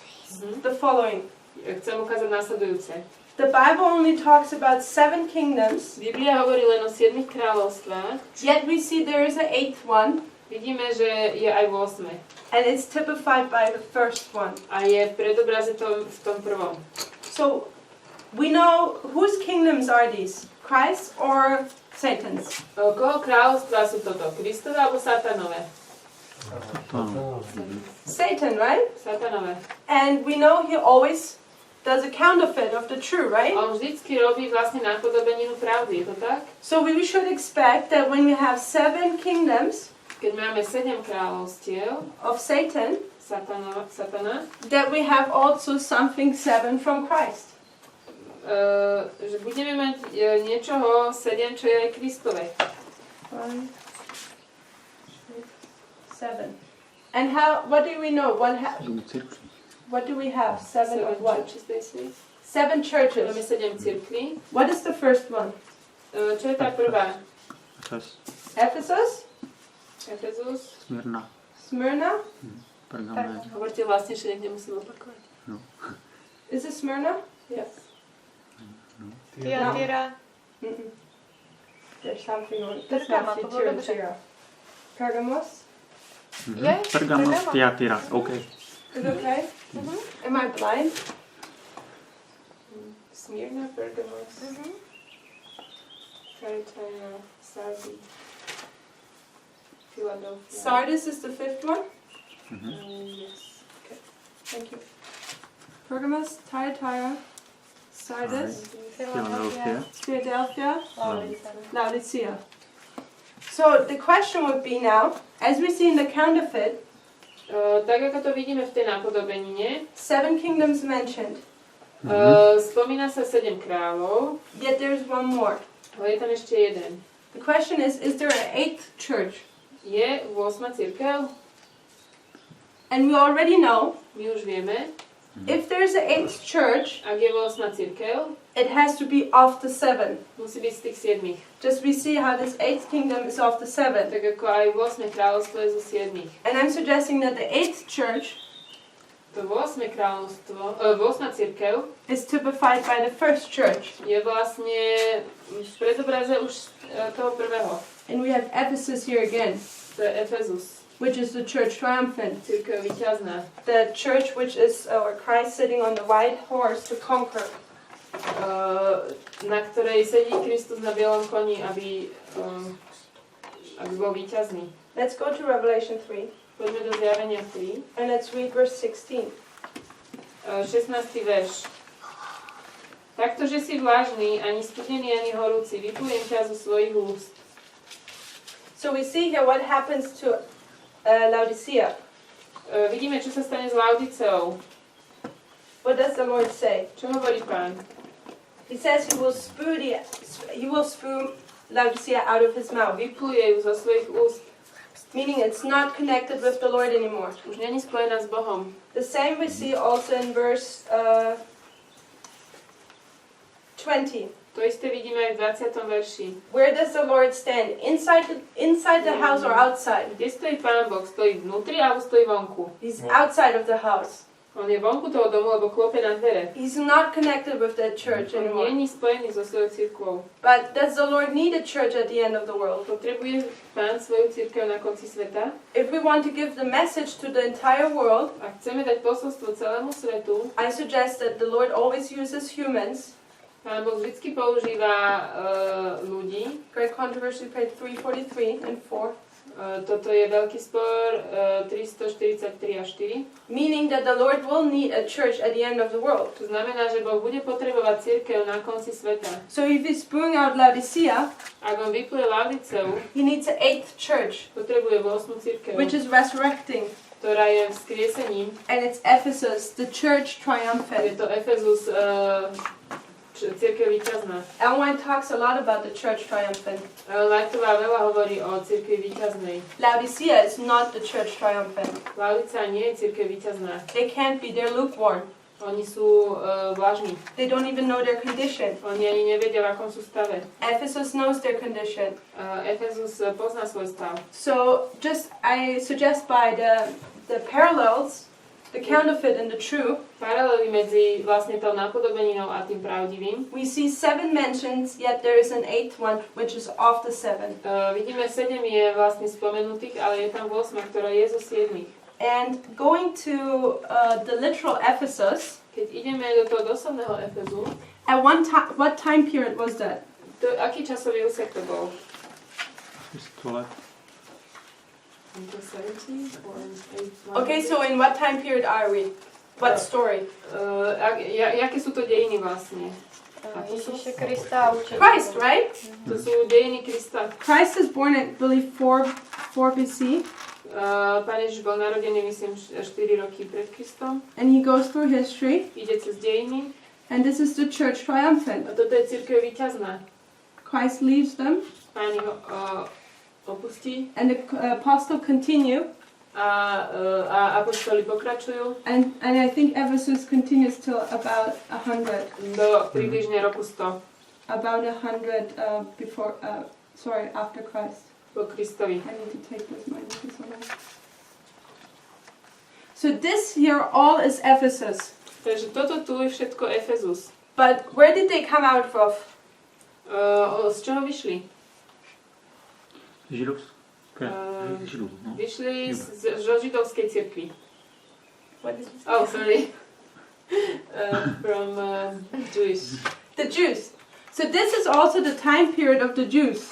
Speaker 2: the following.
Speaker 6: Chcem ukázať následujúce.
Speaker 2: The Bible only talks about 7 kingdoms,
Speaker 6: Biblia hovorí len o 7 kráľovstvách,
Speaker 2: yet we see there is an 8th one,
Speaker 6: vidíme, že je aj 8.
Speaker 2: and it's typified by the first one.
Speaker 6: A je v predobraze v tom prvom.
Speaker 2: So we know whose kingdoms are these? Christ or Satan's?
Speaker 6: Koho kráľovstva sú toto? Kristové alebo satanové?
Speaker 2: Satan, right?
Speaker 6: Satanové.
Speaker 2: And we know he always does a counterfeit of the true, right?
Speaker 6: On vždycky robí vlastne napodobeninu pravdy, je to tak?
Speaker 2: So we should expect that when we have 7 kingdoms
Speaker 6: Keď máme 7 kráľovstiev
Speaker 2: of Satan,
Speaker 6: satana,
Speaker 2: that we have also something 7 from Christ.
Speaker 6: Že budeme mať niečoho 7, čo je aj Kristové.
Speaker 2: 1, 7. And what do we know? What do we have? 7 of what? 7 churches.
Speaker 6: Máme 7 cirkví.
Speaker 2: What is the first one?
Speaker 6: Čo je tá prvá?
Speaker 2: Ephesus?
Speaker 6: Efezus.
Speaker 2: Smyrna?
Speaker 3: Pergamon.
Speaker 6: Hovorte vlastne, že nemusím opakovať.
Speaker 3: No.
Speaker 2: Is it Smyrna?
Speaker 6: Yes.
Speaker 4: Tyatira.
Speaker 2: There's something on. This must be Tyatira. Pergamos?
Speaker 3: Pergamos, Tyatira. Okay.
Speaker 2: Is it okay? Am I blind?
Speaker 6: Smyrna, Pergamos. Thyatira, Sardis. Philadelphia.
Speaker 2: Sardis is the 5th one?
Speaker 6: Yes.
Speaker 2: Okay, thank you. Pergamos, Thyatira,
Speaker 1: Sardis,
Speaker 3: Philadelphia.
Speaker 1: Philadelphia, Laodicea.
Speaker 2: So the question would be now, as we see in the counterfeit,
Speaker 6: Tak ako to vidíme v tej napodobenine,
Speaker 2: 7 kingdoms mentioned,
Speaker 6: spomína sa 7 kráľov,
Speaker 2: yet there's one more.
Speaker 6: ale je tam ešte jeden.
Speaker 2: The question is there an 8th church?
Speaker 6: Je 8. cirkev?
Speaker 2: And we already know,
Speaker 6: My už vieme,
Speaker 2: if there's an 8th church,
Speaker 6: ak je 8. cirkev,
Speaker 2: it has to be of the 7.
Speaker 6: musí byť z tých 7.
Speaker 2: Just we see how this 8th kingdom is of the 7.
Speaker 6: Tak ako aj 8. kráľovstvo je zo 7.
Speaker 2: And I'm suggesting that the 8th church
Speaker 6: To 8. kráľovstvo, 8. cirkev
Speaker 2: is typified by the 1st church.
Speaker 6: je vlastne v predobraze už toho prvého.
Speaker 2: And we have Ephesus here again,
Speaker 6: To je Efezus,
Speaker 2: which is the church triumphant.
Speaker 6: cirkev víťazná.
Speaker 2: The church which is or Christ sitting on the white horse to conquer.
Speaker 6: Na ktorej sedí Kristus na bielom koni, aby bol víťazný.
Speaker 2: Let's go to Revelation 3
Speaker 6: Poďme do Zjavenia 3,
Speaker 2: and let's read verse 16.
Speaker 6: 16. verš. Takto, že si vlážny, ani studený, ani horúci, vyplujem ťa zo svojich úst.
Speaker 2: So we see here what happens to Laodicea.
Speaker 6: Vidíme, čo sa stane s Laodiceou.
Speaker 2: What does the Lord say?
Speaker 6: Čo hovorí Pán?
Speaker 2: He says he will spew Laodicea out of his mouth,
Speaker 6: Vypluje ju zo svojich úst.
Speaker 2: meaning it's not connected with the Lord anymore.
Speaker 6: Už není spojená s Bohom.
Speaker 2: The same we see also in verse 20.
Speaker 6: To isté vidíme aj v 20. verši.
Speaker 2: Where does the Lord stand? Inside the house or outside?
Speaker 6: Kde stojí Pán Boh? Stojí vnútri alebo stojí vonku?
Speaker 2: He's outside of the house.
Speaker 6: On je vonku toho domu, lebo klope na dvere.
Speaker 2: He's not connected with that church
Speaker 6: On
Speaker 2: anymore.
Speaker 6: nie je spojený so svojou cirkvou.
Speaker 2: But does the Lord need a church at the end of the world?
Speaker 6: Potrebuje Pán svoju cirkev na konci sveta.
Speaker 2: If we want to give the message to the entire world,
Speaker 6: Ak chceme dať posolstvo celému svetu,
Speaker 2: I suggest that the Lord always uses humans.
Speaker 6: Pán Boh vždy používa ľudí.
Speaker 2: Great controversy, page 343 and 4.
Speaker 6: Toto je veľký spor 343 a 4.
Speaker 2: Meaning that the Lord will need a church at the end of the world.
Speaker 6: To znamená, že Boh bude potrebovať cirkev na konci sveta.
Speaker 2: So if he's spewing out Laodicea,
Speaker 6: Ak on vypluje Laodiceu,
Speaker 2: he needs an 8th church,
Speaker 6: potrebuje 8. cirkev,
Speaker 2: which is resurrecting.
Speaker 6: ktorá je vzkriesením.
Speaker 2: And it's Ephesus, the church
Speaker 6: Je
Speaker 2: triumphant.
Speaker 6: to Efezus, cirkev víťazná.
Speaker 2: Ellen White talks a lot about the church triumphant.
Speaker 6: Lightová veľa hovorí o cirkvi víťaznej.
Speaker 2: Laodicea is not the church triumphant.
Speaker 6: Laodicea nie je cirkev víťazná.
Speaker 2: They can't be, they're lukewarm.
Speaker 6: Oni sú vlažní.
Speaker 2: They don't even know their condition.
Speaker 6: Oni ani nevedia, v akom sú stave.
Speaker 2: Ephesus knows their condition.
Speaker 6: Efezus pozná svoj stav.
Speaker 2: So I suggest by the parallels, the counterfeit and the true,
Speaker 6: Paralely medzi vlastne tou napodobeninou a tým pravdivým.
Speaker 2: we see 7 mentions, yet there is an 8th one, which is of the 7.
Speaker 6: Vidíme 7 je vlastne spomenutých, ale je tam 8, ktorá je zo 7.
Speaker 2: And going to the literal Ephesus,
Speaker 6: Keď ideme do toho doslovného Efezu,
Speaker 2: at what time period was that?
Speaker 6: aký časový úsek to bol?
Speaker 3: 100 let.
Speaker 2: Okay, so in what time period are we? What story?
Speaker 6: Jaké sú to dejiny vlastne?
Speaker 4: Ježíše Krista a učení.
Speaker 2: Christ, right?
Speaker 6: To sú dejiny Krista.
Speaker 2: Christ is born at, I believe, 4 BC,
Speaker 6: Pán Ježiš bol narodený, myslím, 4 roky pred Kristom.
Speaker 2: and he goes through history,
Speaker 6: Ide cez dejiny.
Speaker 2: and this is the church triumphant.
Speaker 6: A toto je cirkev víťazná.
Speaker 2: Christ leaves them,
Speaker 6: Pán ho opustí
Speaker 2: and the apostle continue,
Speaker 6: a apoštoli pokračujú
Speaker 2: and I think Ephesus continues till about 100,
Speaker 6: do približne roku 100
Speaker 2: about 100 after Christ.
Speaker 6: po Kristovi.
Speaker 2: I need to take this mine. So this here all is Ephesus.
Speaker 6: Takže toto tu je všetko Efezus.
Speaker 2: But where did they come out of?
Speaker 6: Z čoho vyšli?
Speaker 3: Židovské. Židov, no.
Speaker 6: Vyšli zo židovskej cirkvi.
Speaker 2: What is this?
Speaker 6: Oh, sorry. From Jewish.
Speaker 2: The Jews. So this is also the time period of the Jews.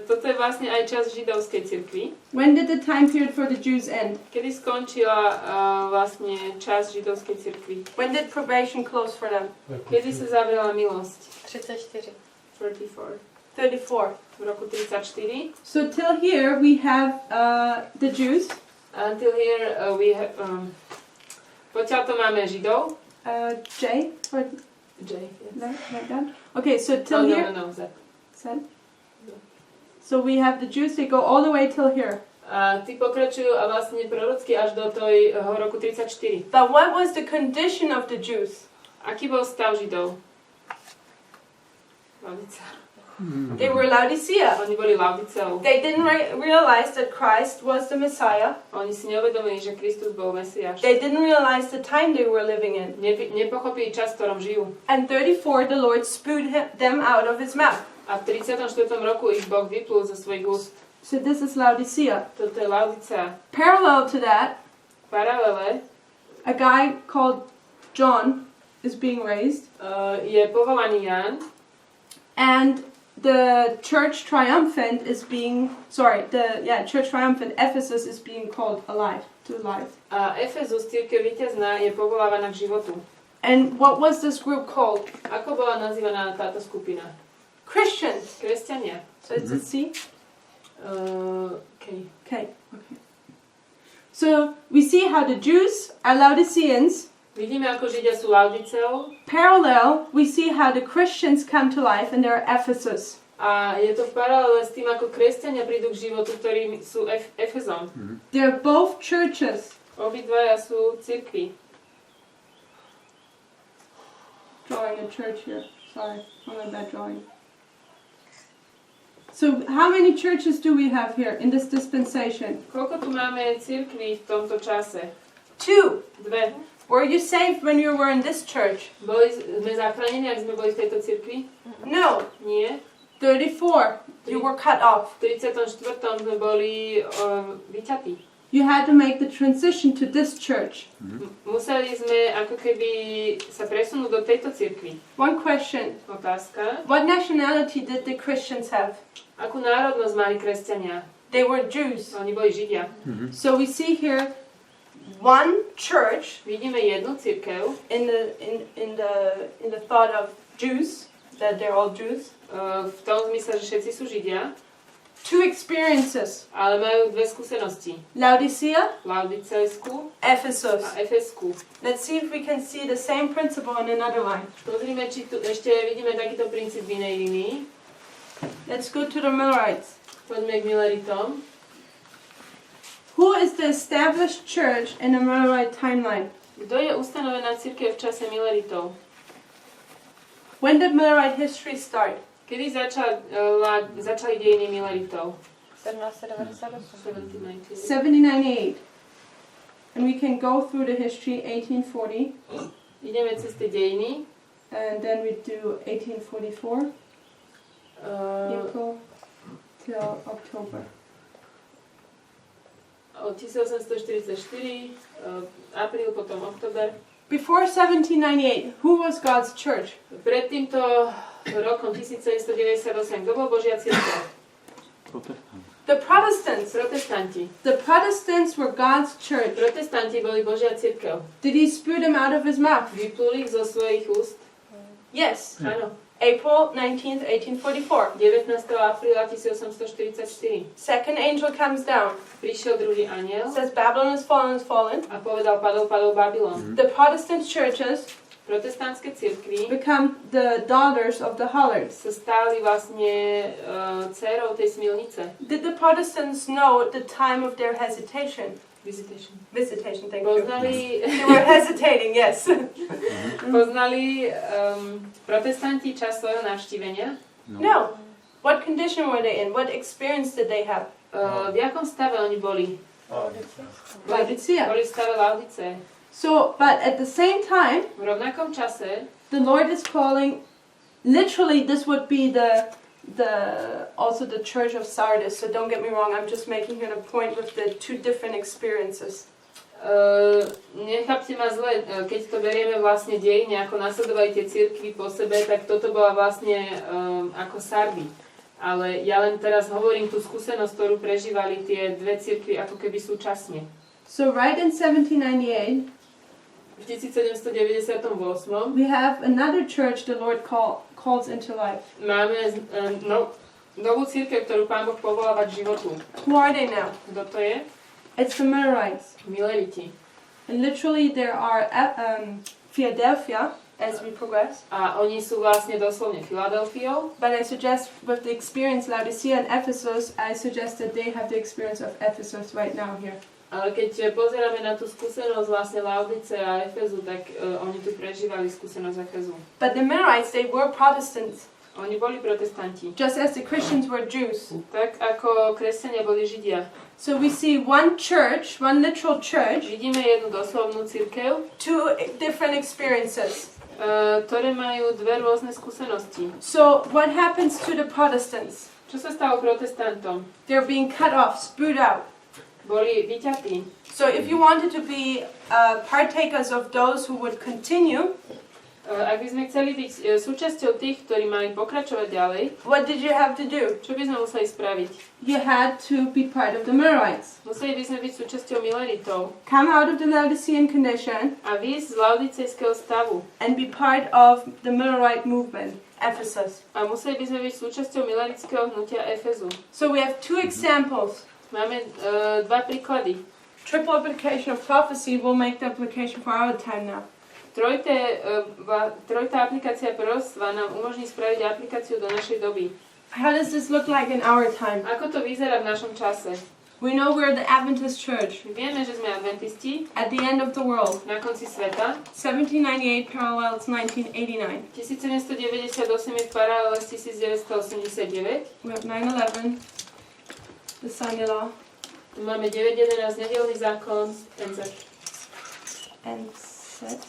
Speaker 6: Toto je vlastne aj čas židovskej cirkvi.
Speaker 2: When did the time period for the Jews end?
Speaker 6: Kedy skončila vlastne čas židovskej cirkvi?
Speaker 2: When did probation close for them?
Speaker 6: Kedy sa zavrela milosť?
Speaker 4: 34.
Speaker 6: 34.
Speaker 2: 34.
Speaker 6: V roku 34.
Speaker 2: So till here we have the Jews.
Speaker 6: Until here we have... potiaľ to máme židov.
Speaker 2: J? Or
Speaker 6: J, yes.
Speaker 2: like that? Okay, so till here...
Speaker 6: No, Z.
Speaker 2: Z? So we have the Jews, they go all the way till here.
Speaker 6: A tí pokračujú a vlastne prorocky až do toho roku 34.
Speaker 2: But what was the condition of the Jews?
Speaker 6: Aký bol stav židov? Lavica.
Speaker 2: They were Laodicea.
Speaker 6: Oni boli Laodiceou.
Speaker 2: They didn't realize that Christ was the Messiah.
Speaker 6: Oni si neuvedomili, že Kristus bol Mesiáš.
Speaker 2: They didn't realize the time they were living in.
Speaker 6: Nepochopili čas, v ktorom žijú.
Speaker 2: And 34, the Lord spewed them out of his mouth.
Speaker 6: A v 34. roku ich Boh vyplul zo svojich úst.
Speaker 2: So this is Laodicea.
Speaker 6: Toto je Laodicea.
Speaker 2: Parallel to that,
Speaker 6: Paralele
Speaker 2: a guy called John is being raised.
Speaker 6: Je povolaný Ján.
Speaker 2: And the church triumphant is being, church triumphant Ephesus is being called alive, to life.
Speaker 6: A Efezus, cirkev víťazná, je povolávaná k životu.
Speaker 2: And what was this group called?
Speaker 6: Ako bola nazývaná táto skupina?
Speaker 2: Christians.
Speaker 6: Kresťania.
Speaker 2: So it's a C?
Speaker 6: Okay.
Speaker 2: Okay. So we see how the Jews are Laodiceans.
Speaker 6: Vidíme, ako Židia sú Laodiceou.
Speaker 2: Parallel, we see how the Christians come to life and they're Ephesus.
Speaker 6: A je to v paralele s tým, ako kresťania prídu k životu, ktorí sú Efezom.
Speaker 2: They're both churches.
Speaker 6: Obidvaja sú cirkvi.
Speaker 2: Drawing a church here. Sorry, not a bad drawing. So how many churches do we have here in this dispensation?
Speaker 6: Koľko tu máme cirkví v tomto čase?
Speaker 2: 2.
Speaker 6: 2.
Speaker 2: Were you saved when you were in this church?
Speaker 6: Sme zachránení, ak sme boli v tejto cirkvi?
Speaker 2: No.
Speaker 6: Nie.
Speaker 2: 34. You were cut off.
Speaker 6: V 34. sme boli vyťatí.
Speaker 2: You had to make the transition to this church.
Speaker 6: Museli sme ako keby sa presunúť do tejto cirkvi.
Speaker 2: One question.
Speaker 6: Otázka.
Speaker 2: What nationality did the Christians have?
Speaker 6: Akú národnosť mali kresťania?
Speaker 2: They were Jews.
Speaker 6: Oni boli Židia.
Speaker 2: So we see here one church
Speaker 6: Vidíme jednu cirkev
Speaker 2: in the thought of Jews, that they're all Jews.
Speaker 6: v tom zmysle, že všetci sú Židia,
Speaker 2: 2 experiences.
Speaker 6: ale majú 2 skúsenosti.
Speaker 2: Laodicea,
Speaker 6: Laodicejskú
Speaker 2: Ephesus.
Speaker 6: a Efeskú.
Speaker 2: Let's see if we can see the same principle in another line.
Speaker 6: Pozrime, či tu ešte vidíme takýto princíp v inej línii.
Speaker 2: Let's go to the Millerites.
Speaker 6: Poďme k Milleritom.
Speaker 2: Who is the established church in the Millerite timeline?
Speaker 6: Kto je ustanovená cirkev v čase Milleritov?
Speaker 2: When did Millerite history start?
Speaker 6: Kedy začali dejiny Milleritov?
Speaker 4: 1798.
Speaker 2: 1798. And we can go through the history 1840,
Speaker 6: Ideme cez tie dejiny.
Speaker 2: and then we do 1844, April till October.
Speaker 6: Od 1844, apríl, potom október.
Speaker 2: Before 1798, who was God's church?
Speaker 6: Pred týmto rokom 1798, kto bol Božia cirkev?
Speaker 3: Protestant.
Speaker 2: The Protestants.
Speaker 6: Protestanti.
Speaker 2: The Protestants were God's church.
Speaker 6: Protestanti boli Božia cirkev.
Speaker 2: Did he spew them out of his mouth?
Speaker 6: Vypluli ich zo svojich úst?
Speaker 2: Yes.
Speaker 6: Áno.
Speaker 2: April 19th, 1844.
Speaker 6: 19. apríla 1844.
Speaker 2: Second angel comes down.
Speaker 6: Prišiel druhý anjel
Speaker 2: Says Babylon is fallen.
Speaker 6: a povedal, padol Babylon.
Speaker 2: The Protestant churches
Speaker 6: Protestantské cirkvi
Speaker 2: become the daughters of the harlots.
Speaker 6: sa stali vlastne dcérou tej smilnice.
Speaker 2: Did the Protestants know the time of their hesitation?
Speaker 6: Visitation.
Speaker 2: Thank you.
Speaker 6: Poznali,
Speaker 2: They were hesitating, yes.
Speaker 6: poznali protestanti čas svojho navštívenia?
Speaker 2: No. What condition were they in? What experience did they have?
Speaker 6: V jakom stave oni boli?
Speaker 2: Laodicea.
Speaker 6: Boli v stave Laodice.
Speaker 2: So, but at the same time,
Speaker 6: V rovnakom čase
Speaker 2: the Lord is calling, literally this would be also the church of Sardis. So don't get me wrong, I'm just making here a point with the 2 different experiences.
Speaker 6: Nechápte ma zle, keď to berieme vlastne dejine, ako nasledovali tie cirkvi po sebe, tak toto bola vlastne ako Sardy. Ale ja len teraz hovorím tú skúsenosť, ktorú prežívali tie dve cirkvi ako keby súčasne.
Speaker 2: So right in 1798,
Speaker 6: V 1798
Speaker 2: we have another church the Lord calls into life.
Speaker 6: máme novú cirkev, ktorú Pán Boh povoláva k životu.
Speaker 2: Who are they now?
Speaker 6: Kto to je?
Speaker 2: It's the Millerites.
Speaker 6: Mileriti.
Speaker 2: And literally there are Philadelphia as we progress.
Speaker 6: A oni sú vlastne doslovne Filadelfiou.
Speaker 2: But I suggest with the experience Laodicea and Ephesus, I suggest that they have the experience of Ephesus right now here.
Speaker 6: Ale keď pozeráme na tú skúsenosť vlastne Laodice a Efezu, tak oni tu prežívali skúsenosť Efezu.
Speaker 2: But the Millerites, they were Protestants,
Speaker 6: Oni boli protestanti.
Speaker 2: just as the Christians were Jews.
Speaker 6: Tak ako kresťania boli Židia.
Speaker 2: So we see one church, one literal church,
Speaker 6: Vidíme jednu doslovnú cirkev,
Speaker 2: two different experiences.
Speaker 6: ktoré majú dve rôzne skúsenosti.
Speaker 2: So what happens to the Protestants?
Speaker 6: Čo sa stalo protestantom?
Speaker 2: They're being cut off, spewed out.
Speaker 6: Boli vyťatí.
Speaker 2: So if you wanted to be partakers of those who would continue,
Speaker 6: Ak by sme chceli byť súčasťou tých, ktorí mali pokračovať ďalej,
Speaker 2: what did you have to do?
Speaker 6: čo by sme museli spraviť?
Speaker 2: You had to be part of the Millerites.
Speaker 6: Museli by sme byť súčasťou Mileritov
Speaker 2: Come out of the Laodicean condition
Speaker 6: a výjsť z laodicejského stavu.
Speaker 2: and be part of the Millerite movement, Ephesus.
Speaker 6: A museli by sme byť súčasťou mileritského hnutia Efezu.
Speaker 2: So we have two examples.
Speaker 6: Máme dva príklady.
Speaker 2: Triple application of prophecy will make the application for our time now.
Speaker 6: Trojitá aplikácia proroctva nám umožní spraviť aplikáciu do našej doby.
Speaker 2: How does this look like in our time?
Speaker 6: Ako to vyzerá v našom čase?
Speaker 2: We know we're the Adventist church
Speaker 6: My vieme, že sme adventisti
Speaker 2: at the end of the world.
Speaker 6: na konci sveta.
Speaker 2: 1798 parallels 1989.
Speaker 6: 1798 je v paralele s 1989.
Speaker 2: We have 9/11, the Sunday law,
Speaker 6: Tu máme 9.11, nedelný zákon,
Speaker 2: and set,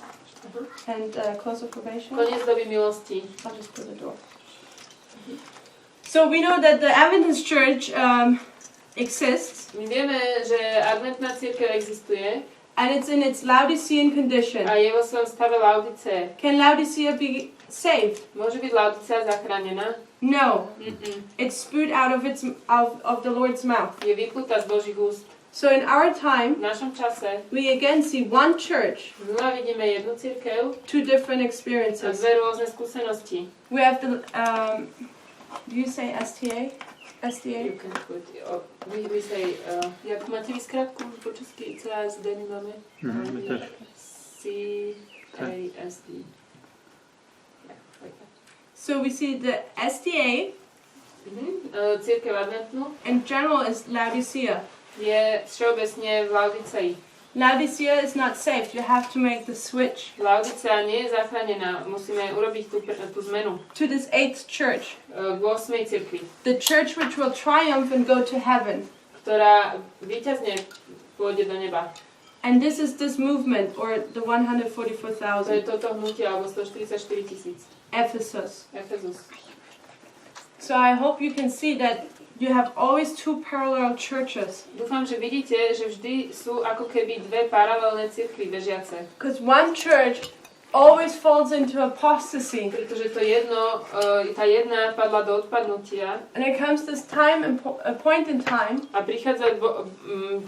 Speaker 2: and close of probation.
Speaker 6: koniec doby milosti.
Speaker 2: I'll just put the door. So we know that the Adventist church exists,
Speaker 6: My vieme, že adventná cirkev existuje
Speaker 2: and it's in its Laodicean condition.
Speaker 6: a je vo svojom stave Laodice.
Speaker 2: Can Laodicea be saved?
Speaker 6: Môže byť Laodicea zachránená?
Speaker 2: No.
Speaker 6: Mm-mm.
Speaker 2: It's spewed out of the Lord's mouth.
Speaker 6: Je vyplutá z Božích úst.
Speaker 2: So in our time,
Speaker 6: V našom čase
Speaker 2: we again see one church,
Speaker 6: znova vidíme jednu cirkev
Speaker 2: two different
Speaker 6: a
Speaker 2: experiences.
Speaker 6: dve rôzne skúsenosti.
Speaker 2: We have the, do you say STA? STA?
Speaker 6: You can put, we say, jak máte vy skrátku po česky, CASD my máme?
Speaker 3: My tež.
Speaker 6: CASD. Yeah, like that.
Speaker 2: So we see the STA
Speaker 6: Církev adventnú
Speaker 2: in general is Laodicea.
Speaker 6: je všeobecne v Laodicei.
Speaker 2: Laodicea is not saved. You have to make the switch
Speaker 6: Laodicea nie je zachránená, musíme urobiť tú zmenu
Speaker 2: to this 8th church,
Speaker 6: k 8. cirkvi,
Speaker 2: the church which will triumph and go to heaven.
Speaker 6: ktorá víťazne pôjde do neba.
Speaker 2: And this is this movement, or the
Speaker 6: To je
Speaker 2: 144,000,
Speaker 6: toto hnutie, alebo 144 000.
Speaker 2: Ephesus.
Speaker 6: Efezus.
Speaker 2: So I hope you can see that you have always two parallel churches.
Speaker 6: Dúfam, že vidíte, že vždy sú ako keby dve paralelné cirkvi bežiace.
Speaker 2: Because one church always falls into apostasy.
Speaker 6: Pretože to jedno, tá jedna padla do odpadnutia
Speaker 2: And it comes this time and a point in time
Speaker 6: a prichádza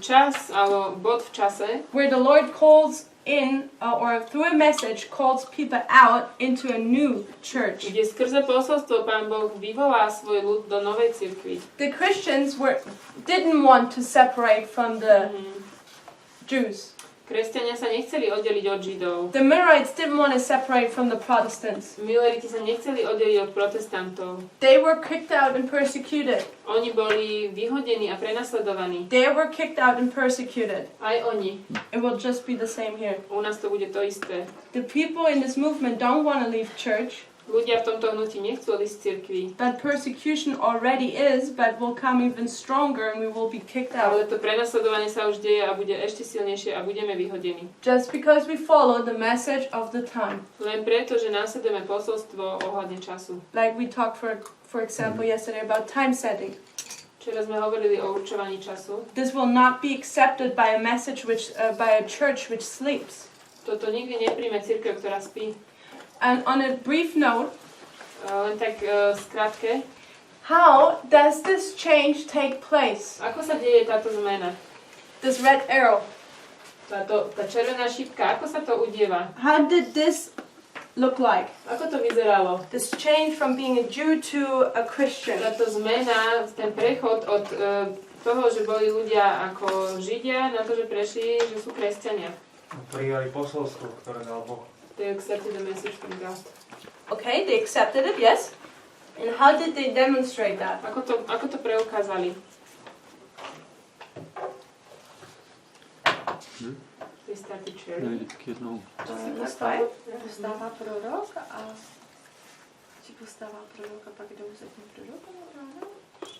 Speaker 6: čas, alebo bod v čase,
Speaker 2: where the Lord calls in, or through a message, calls people out into a new church.
Speaker 6: kde skrze posolstvo Pán Boh vyvolá svoj ľud do novej cirkvi.
Speaker 2: The Christians didn't want to separate from the Jews.
Speaker 6: Kresťania sa nechceli oddeliť od Židov.
Speaker 2: The Millerites didn't want to separate from the Protestants.
Speaker 6: Mileriti sa nechceli oddeliť od protestantov.
Speaker 2: They were kicked out and persecuted.
Speaker 6: Oni boli vyhodení a prenasledovaní.
Speaker 2: They were kicked out and persecuted.
Speaker 6: Aj oni.
Speaker 2: It will just be the same here.
Speaker 6: U nás to bude to isté.
Speaker 2: The people in this movement don't want to leave church.
Speaker 6: Ľudia v tomto hnutí nechcú odísť z cirkvi.
Speaker 2: That persecution already is, but will come even stronger and we will be kicked
Speaker 6: Ale
Speaker 2: out.
Speaker 6: to prenasledovanie sa už deje a bude ešte silnejšie a budeme vyhodení.
Speaker 2: Just because we follow the message of the time.
Speaker 6: Len preto, že následujeme posolstvo ohľadne času.
Speaker 2: Like we talked for example yesterday about time setting.
Speaker 6: Včera sme hovorili o určovaní času.
Speaker 2: This will not be accepted by a message which by a church which sleeps.
Speaker 6: Toto nikdy nepríjme cirkev, ktorá spí.
Speaker 2: And on a brief note,
Speaker 6: Len tak skrátke.
Speaker 2: how does this change take place?
Speaker 6: Ako sa deje táto zmena?
Speaker 2: This red arrow.
Speaker 6: Tá červená šípka, ako sa to udieva?
Speaker 2: How did this look like?
Speaker 6: Ako to vyzeralo?
Speaker 2: This change from being a Jew to a Christian.
Speaker 6: Táto zmena, ten prechod od toho, že boli ľudia ako Židia, na to, že prešli, že sú kresťania.
Speaker 7: Prijali posolstvo, ktoré dal Boh.
Speaker 6: They accepted the message from God.
Speaker 2: Okay, they accepted it, yes. And how did they demonstrate that?
Speaker 6: Ako to preukázali? They started sharing.
Speaker 3: Vždycky jednou.
Speaker 4: Postává prorok a či postává prorok a pak jdou za tím prorokem?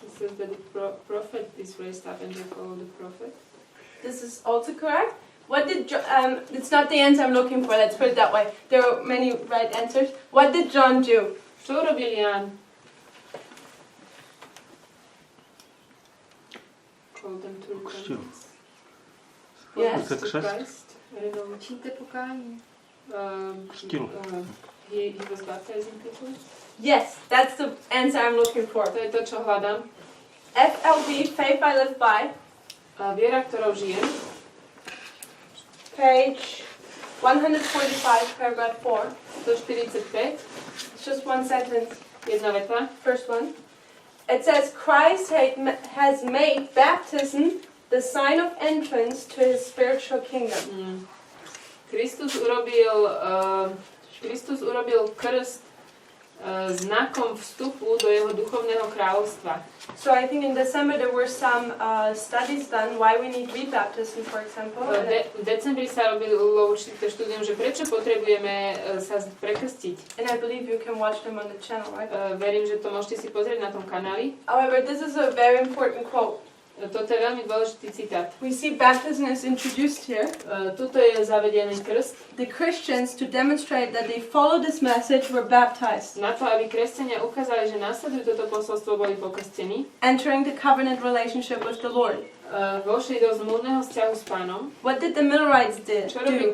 Speaker 6: It says that the prophet is raised up and they follow the prophet.
Speaker 2: This is also correct. What did it's not the answer I'm looking for, let's put it that way. There are many right answers. What did John do?
Speaker 6: Čo urobil Ján? Called them to repentance.
Speaker 2: Yes.
Speaker 6: To Christ. I don't know.
Speaker 4: Učíte pokání.
Speaker 3: Křtil.
Speaker 6: He was baptizing people.
Speaker 2: Yes, that's the answer I'm looking for.
Speaker 6: To je to, čo hľadám.
Speaker 2: FLB, Faith I Live By,
Speaker 6: Viera, ktorou žijem.
Speaker 2: page 145, paragraph 4.
Speaker 6: 145.
Speaker 2: It's just one sentence,
Speaker 6: Jedna veta.
Speaker 2: first one. It says, Christ has made baptism the sign of entrance to his spiritual kingdom.
Speaker 6: Kristus urobil krst znakom vstupu do jeho duchovného kráľovstva.
Speaker 2: So I think in December there were some studies done why we need rebaptism, for example.
Speaker 6: V decembri sa robilo určité štúdium, že prečo potrebujeme sa prekrstiť.
Speaker 2: And I believe you can watch them on the channel, right?
Speaker 6: Verím, že to môžete si pozrieť na tom kanáli.
Speaker 2: However, this is a very important quote.
Speaker 6: Toto je veľmi dôležitý citát.
Speaker 2: We see baptism is introduced here.
Speaker 6: Tuto je zavedený krst.
Speaker 2: The Christians, to demonstrate that they follow this message, were baptized,
Speaker 6: Na to, aby kresťania ukázali, že následujú toto posolstvo, boli pokrstení.
Speaker 2: entering the covenant relationship with the Lord.
Speaker 6: Vošli do zmluvného vzťahu s Pánom.
Speaker 2: What did the Millerites do?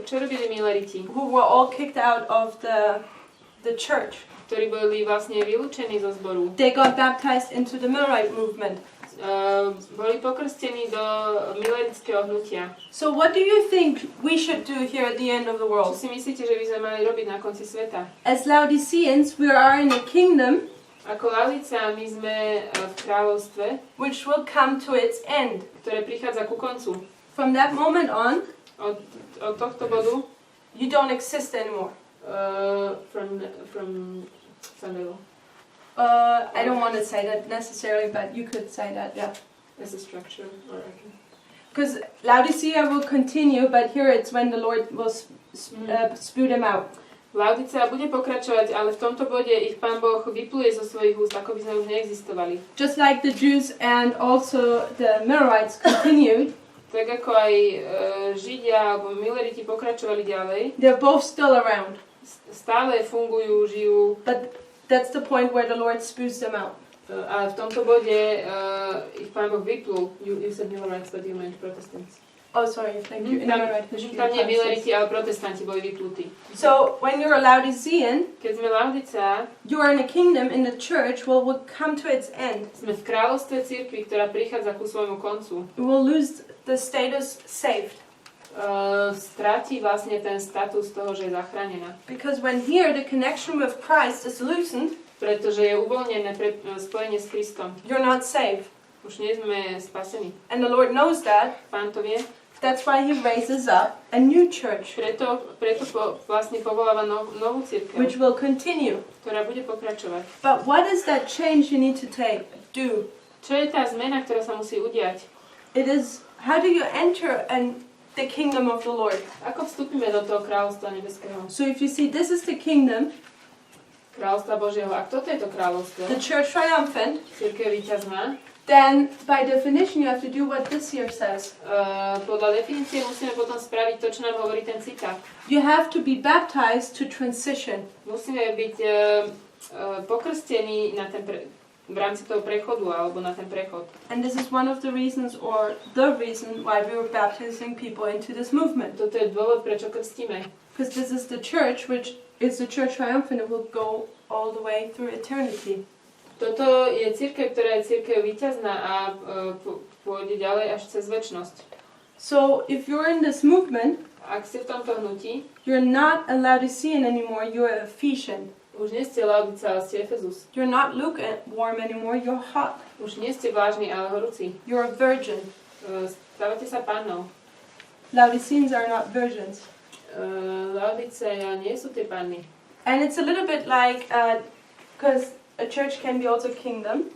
Speaker 6: Čo robili Milleriti?
Speaker 2: Who were all kicked out of the church.
Speaker 6: Ktorí boli vlastne vylúčení zo zboru.
Speaker 2: They got baptized into the Millerite movement.
Speaker 6: Boli pokrstení do milerického hnutia.
Speaker 2: So what do you think we should do here at the end of the
Speaker 6: Čo
Speaker 2: world?
Speaker 6: si myslíte, že by sme mali robiť na konci sveta?
Speaker 2: As Laodiceans, we are in a kingdom
Speaker 6: Ako Laodica, my sme v kráľovstve,
Speaker 2: which will come to its end.
Speaker 6: ktoré prichádza ku koncu.
Speaker 2: From that moment on,
Speaker 6: Od tohto bodu
Speaker 2: you don't exist anymore.
Speaker 6: from Sandalo.
Speaker 2: I don't want to say that necessarily, but you could say that, yeah.
Speaker 6: As a structure.
Speaker 2: Because Laodicea will continue, but here it's when the Lord will spew them out.
Speaker 6: Laodicea bude pokračovať, ale v tomto bode ich Pán Boh vypluje zo svojich úst, ako by sme už neexistovali.
Speaker 2: Just like the Jews and also the Millerites continued,
Speaker 6: Tak ako aj Židia alebo Milleriti pokračovali ďalej,
Speaker 2: they're both still around.
Speaker 6: stále fungujú, žijú,
Speaker 2: But that's the point where the Lord spews them out.
Speaker 6: ale v tomto bode ich Pán Boh vyplul. You said Millerites, but you meant Protestants.
Speaker 2: Oh, sorry, thank you. In
Speaker 6: Tam,
Speaker 2: Millerite history,
Speaker 6: tam nie
Speaker 2: it
Speaker 6: Milleriti, ale protestanti boli vyplutí.
Speaker 2: So when you're a Laodicean,
Speaker 6: Keď sme Laodicea,
Speaker 2: you are in a kingdom in the church will come to its end.
Speaker 6: sme v kráľovstve církvi, ktorá prichádza ku svojmu koncu.
Speaker 2: You will lose the status saved.
Speaker 6: Stráti vlastne ten status toho, že je zachránená.
Speaker 2: Because when here the connection with Christ is loosened,
Speaker 6: Pretože je uvoľnené spojenie s Kristom.
Speaker 2: you're not saved.
Speaker 6: Už nie sme spasení.
Speaker 2: And the Lord knows that.
Speaker 6: Pán to vie.
Speaker 2: That's why he raises up a new church,
Speaker 6: Preto vlastne povoláva novú cirkev,
Speaker 2: which will continue.
Speaker 6: ktorá bude pokračovať.
Speaker 2: But what is that change you need to do?
Speaker 6: Čo je tá zmena, ktorá sa musí udiať?
Speaker 2: It is, how do you enter the kingdom of the Lord?
Speaker 6: Ako vstúpime do toho kráľovstva nebeského?
Speaker 2: So if you see this is the kingdom,
Speaker 6: Kráľovstva Božieho. A kto to je to kráľovstvo?
Speaker 2: the church triumphant,
Speaker 6: Cirkev víťazná.
Speaker 2: then by definition you have to do what this here says.
Speaker 6: Podľa definície musíme potom spraviť to, čo nám hovorí ten citát.
Speaker 2: You have to be baptized to transition.
Speaker 6: Musíme byť pokrstení na ten v rámci toho prechodu alebo na ten prechod.
Speaker 2: And this is one of the reasons, or the reason, why we were baptizing people into this movement.
Speaker 6: Toto je dôvod, prečo krstíme.
Speaker 2: Because this is the church, which is the church triumphant, it will go all the way through eternity.
Speaker 6: Toto je cirkev, ktorá je cirkev víťazná a pôjde ďalej až cez večnosť.
Speaker 2: So if you're in this movement,
Speaker 6: Ak ste v tomto hnutí,
Speaker 2: you're not a Laodicean anymore, you're an Ephesian.
Speaker 6: už nie ste Laodicea, ale ste Efezus.
Speaker 2: You're not lukewarm anymore, you're hot.
Speaker 6: Už nie ste vážni, ale horúci.
Speaker 2: You're a virgin.
Speaker 6: Stávate sa pannou.
Speaker 2: Laodiceans are not virgins.
Speaker 6: Laodicea nie sú tie panny.
Speaker 2: And it's a little bit like, because a church can be also kingdom.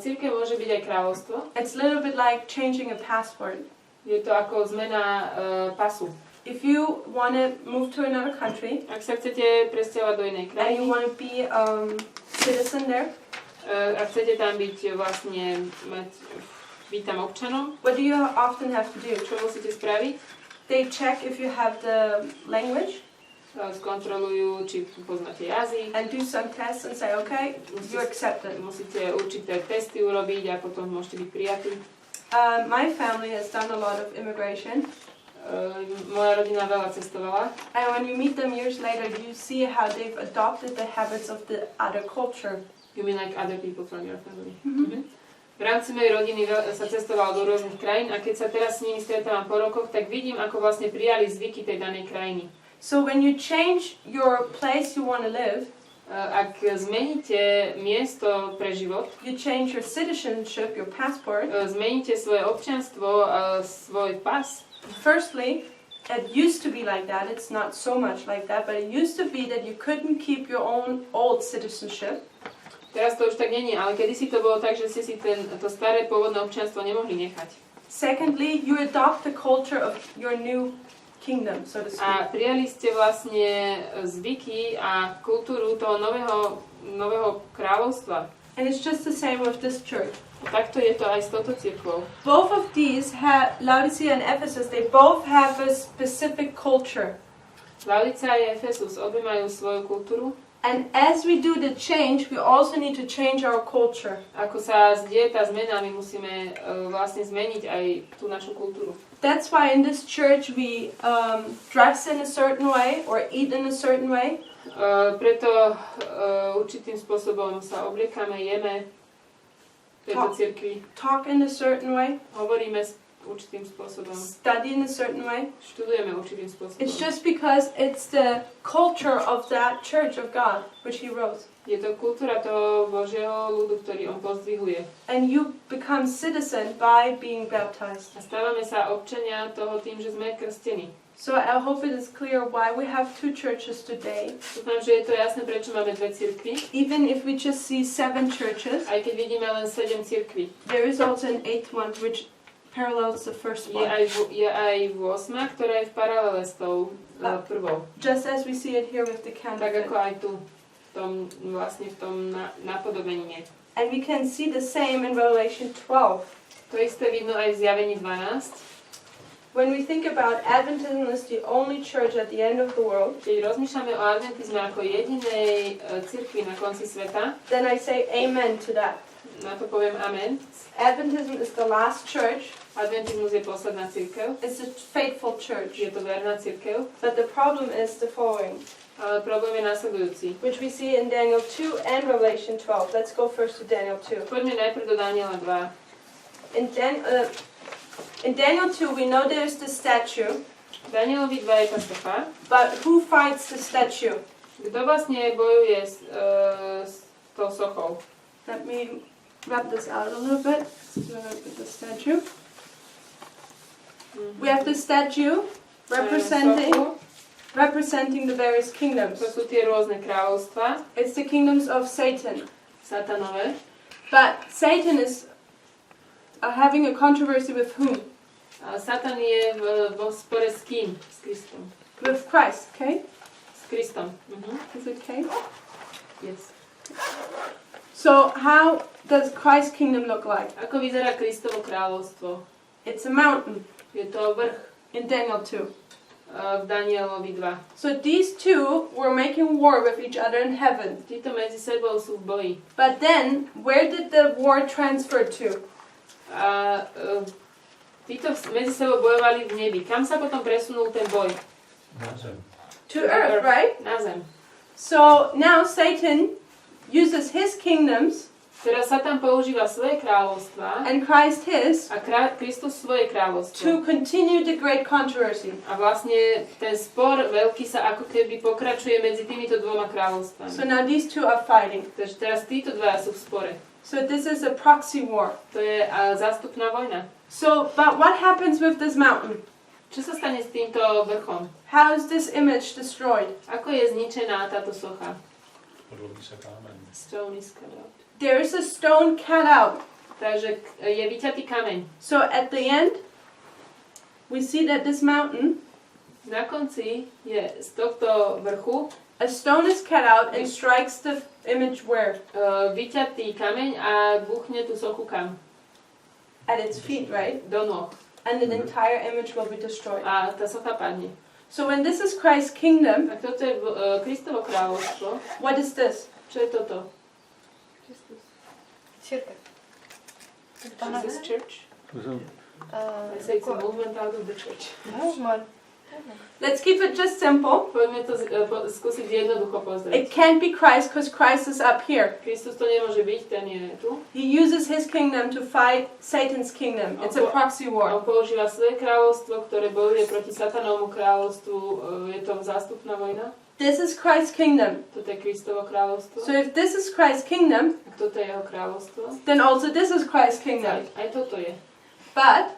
Speaker 6: Cirkev môže byť aj kráľovstvo.
Speaker 2: It's a little bit like changing a passport.
Speaker 6: Je to ako zmena pasu.
Speaker 2: If you want to move to another country,
Speaker 6: Ak sa chcete presťahovať do inej
Speaker 2: and you
Speaker 6: krajiny
Speaker 2: want to be citizen there,
Speaker 6: a chcete tam byť vlastne, byť tam občanom,
Speaker 2: what do you often have to do?
Speaker 6: čo musíte spraviť?
Speaker 2: They check if you have the language
Speaker 6: Skontrolujú, či poznáte jazyk.
Speaker 2: and do some tests and say, okay, you're accepted.
Speaker 6: Musíte určité testy urobiť a potom môžete byť prijatí.
Speaker 2: My family has done a lot of immigration,
Speaker 6: Moja rodina veľa cestovala
Speaker 2: and when you meet them years later, you see how they've adopted the habits of the other culture.
Speaker 6: You mean like other people from your family?
Speaker 2: Mhm.
Speaker 6: V rámci mojej rodiny sa cestovalo do rôznych krajín a keď sa teraz s nimi stretávam po rokoch, tak vidím, ako vlastne prijali zvyky tej danej krajiny.
Speaker 2: So when you change your place you want to live,
Speaker 6: Ak zmeníte miesto pre život,
Speaker 2: you change your citizenship, your passport.
Speaker 6: zmeníte svoje občianstvo, svoj pas.
Speaker 2: Firstly, it used to be like that. It's not so much like that, but it used to be that you couldn't keep your own old citizenship.
Speaker 6: Teraz to už tak není, ale kedysi to bolo tak, že ste si to staré pôvodné občianstvo nemohli nechať.
Speaker 2: Secondly, you adopt the culture of your new kingdom, so to speak.
Speaker 6: A prijali ste vlastne zvyky a kultúru toho nového kráľovstva.
Speaker 2: And it's just the same with this church.
Speaker 6: A takto je to aj s touto cirkvou.
Speaker 2: Both of these have, Laodicea and Ephesus, they both have a specific culture.
Speaker 6: Laodicea a Efesus, obe majú svoju kultúru.
Speaker 2: And as we do the change, we also need to change our culture.
Speaker 6: Ako sa zdieje tá zmena, my musíme vlastne zmeniť aj tú našu kultúru.
Speaker 2: That's why in this church we dress in a certain way or eat in a certain way.
Speaker 6: Preto určitým spôsobom sa obliekame, jeme v tejto cirkvi.
Speaker 2: Talk in a certain way.
Speaker 6: Hovoríme určitým spôsobom.
Speaker 2: Study in a certain way.
Speaker 6: Študujeme určitým spôsobom.
Speaker 2: It's just because it's the culture of that church of God, which he wrote.
Speaker 6: Je to kultúra toho Božieho ľudu, ktorý on pozdvihuje.
Speaker 2: And you become citizen by being baptized.
Speaker 6: A stávame sa občania toho tým, že sme krstení.
Speaker 2: So I hope it is clear why we have two churches today.
Speaker 6: Dúfam, že je to jasné, prečo máme dve cirkvi.
Speaker 2: Even if we just see 7 churches,
Speaker 6: Aj keď vidíme len 7 cirkví.
Speaker 2: there is also an 8th one which parallels the first one.
Speaker 6: Je aj 8, ktorá je v paralele s tou prvou.
Speaker 2: Just as we see it here with the
Speaker 6: Tak
Speaker 2: candlestick.
Speaker 6: ako aj tu, v tom napodobenine.
Speaker 2: And we can see the same in Revelation 12.
Speaker 6: To isté vidno aj v Zjavení 12.
Speaker 2: When we think about Adventism as the only church at the end of the world,
Speaker 6: Keď rozmýšľame o adventizme ako jedinej cirkvi na konci sveta,
Speaker 2: then I say amen to that.
Speaker 6: na to poviem amen.
Speaker 2: Adventism is the last church.
Speaker 6: Adventizmus je posledná cirkev.
Speaker 2: It's a faithful church.
Speaker 6: Je to verná cirkev.
Speaker 2: But the problem is the following,
Speaker 6: Ale problém je následujúci.
Speaker 2: which we see in Daniel 2 and Revelation 12. Let's go first to Daniel 2.
Speaker 6: Poďme najprv do Daniela 2.
Speaker 2: In Daniel 2, we know there's the statue,
Speaker 6: Danielovi 2 je tá socha.
Speaker 2: but who fights the statue?
Speaker 6: Kto vlastne bojuje s tou sochou?
Speaker 2: Let me rub this out a little bit. So with the statue. We have the statue representing the various kingdoms.
Speaker 6: To sú tie rôzne kráľovstvá,
Speaker 2: It's the kingdoms of Satan.
Speaker 6: satanové.
Speaker 2: But Satan is having a controversy with whom?
Speaker 6: A Satan je vo spore s kým? S Kristom.
Speaker 2: With Christ, okay?
Speaker 6: S Kristom.
Speaker 2: Is it okay?
Speaker 6: Yes.
Speaker 2: So how does Christ's kingdom look like?
Speaker 6: Ako vyzerá Kristovo kráľovstvo?
Speaker 2: It's a mountain
Speaker 6: Je to vrch
Speaker 2: in Daniel 2.
Speaker 6: v Danielovi 2.
Speaker 2: So these two were making war with each other in heaven.
Speaker 6: Títo medzi sebou sú v boji.
Speaker 2: But then, where did the war transfer to?
Speaker 6: A títo medzi sebou bojovali v nebi. Kam sa potom presunul ten boj?
Speaker 2: To earth, right?
Speaker 6: Na zem.
Speaker 2: So now Satan uses his kingdoms
Speaker 6: Teraz Satan používa svoje kráľovstvá
Speaker 2: and Christ his
Speaker 6: a Kristus svoje kráľovstvo.
Speaker 2: to continue the great controversy.
Speaker 6: A vlastne ten spor veľký sa ako keby pokračuje medzi týmito dvoma kráľovstvami.
Speaker 2: So now these two are fighting.
Speaker 6: Takže teraz títo dvaja sú v spore.
Speaker 2: So this is a proxy war.
Speaker 6: To je zástupná vojna.
Speaker 2: So, but what happens with this mountain?
Speaker 6: Čo sa stane s týmto vrchom?
Speaker 2: How is this image destroyed?
Speaker 6: Ako je zničená táto socha?
Speaker 3: Podlomí sa kámeň.
Speaker 6: Stone is cut out.
Speaker 2: There is a stone cut out.
Speaker 6: Takže je vyťatý kameň.
Speaker 2: So at the end, we see that this mountain,
Speaker 6: Na konci je z tohto vrchu
Speaker 2: a stone is cut out and strikes the image where?
Speaker 6: vyťatý kameň a buchne tú sochu kam?
Speaker 2: At its feet, right?
Speaker 6: Do nôh.
Speaker 2: And the entire image will be destroyed.
Speaker 6: A tá socha padne.
Speaker 2: So when this is Christ's kingdom,
Speaker 6: A toto je Kristovo kráľovstvo.
Speaker 2: what is this?
Speaker 6: Čo je toto?
Speaker 5: Církev.
Speaker 6: Is this church? I say it's a movement out of the church.
Speaker 5: Movement.
Speaker 2: Let's keep it just simple.
Speaker 6: Poďme to skúsiť jednoducho pozrieť.
Speaker 2: It can't be Christ because Christ is up here.
Speaker 6: Kristus to nemôže byť, ten je tu.
Speaker 2: He uses his kingdom to fight Satan's kingdom. It's a proxy war.
Speaker 6: On používa svoje kráľovstvo, ktoré bojuje proti Satanovmu kráľovstvu. Je to zástupná vojna.
Speaker 2: This is Christ's kingdom.
Speaker 6: Toto je Kristovo kráľovstvo.
Speaker 2: So if this is Christ's kingdom,
Speaker 6: Ak toto je jeho kráľovstvo,
Speaker 2: then also this is Christ's kingdom.
Speaker 6: aj toto je.
Speaker 2: But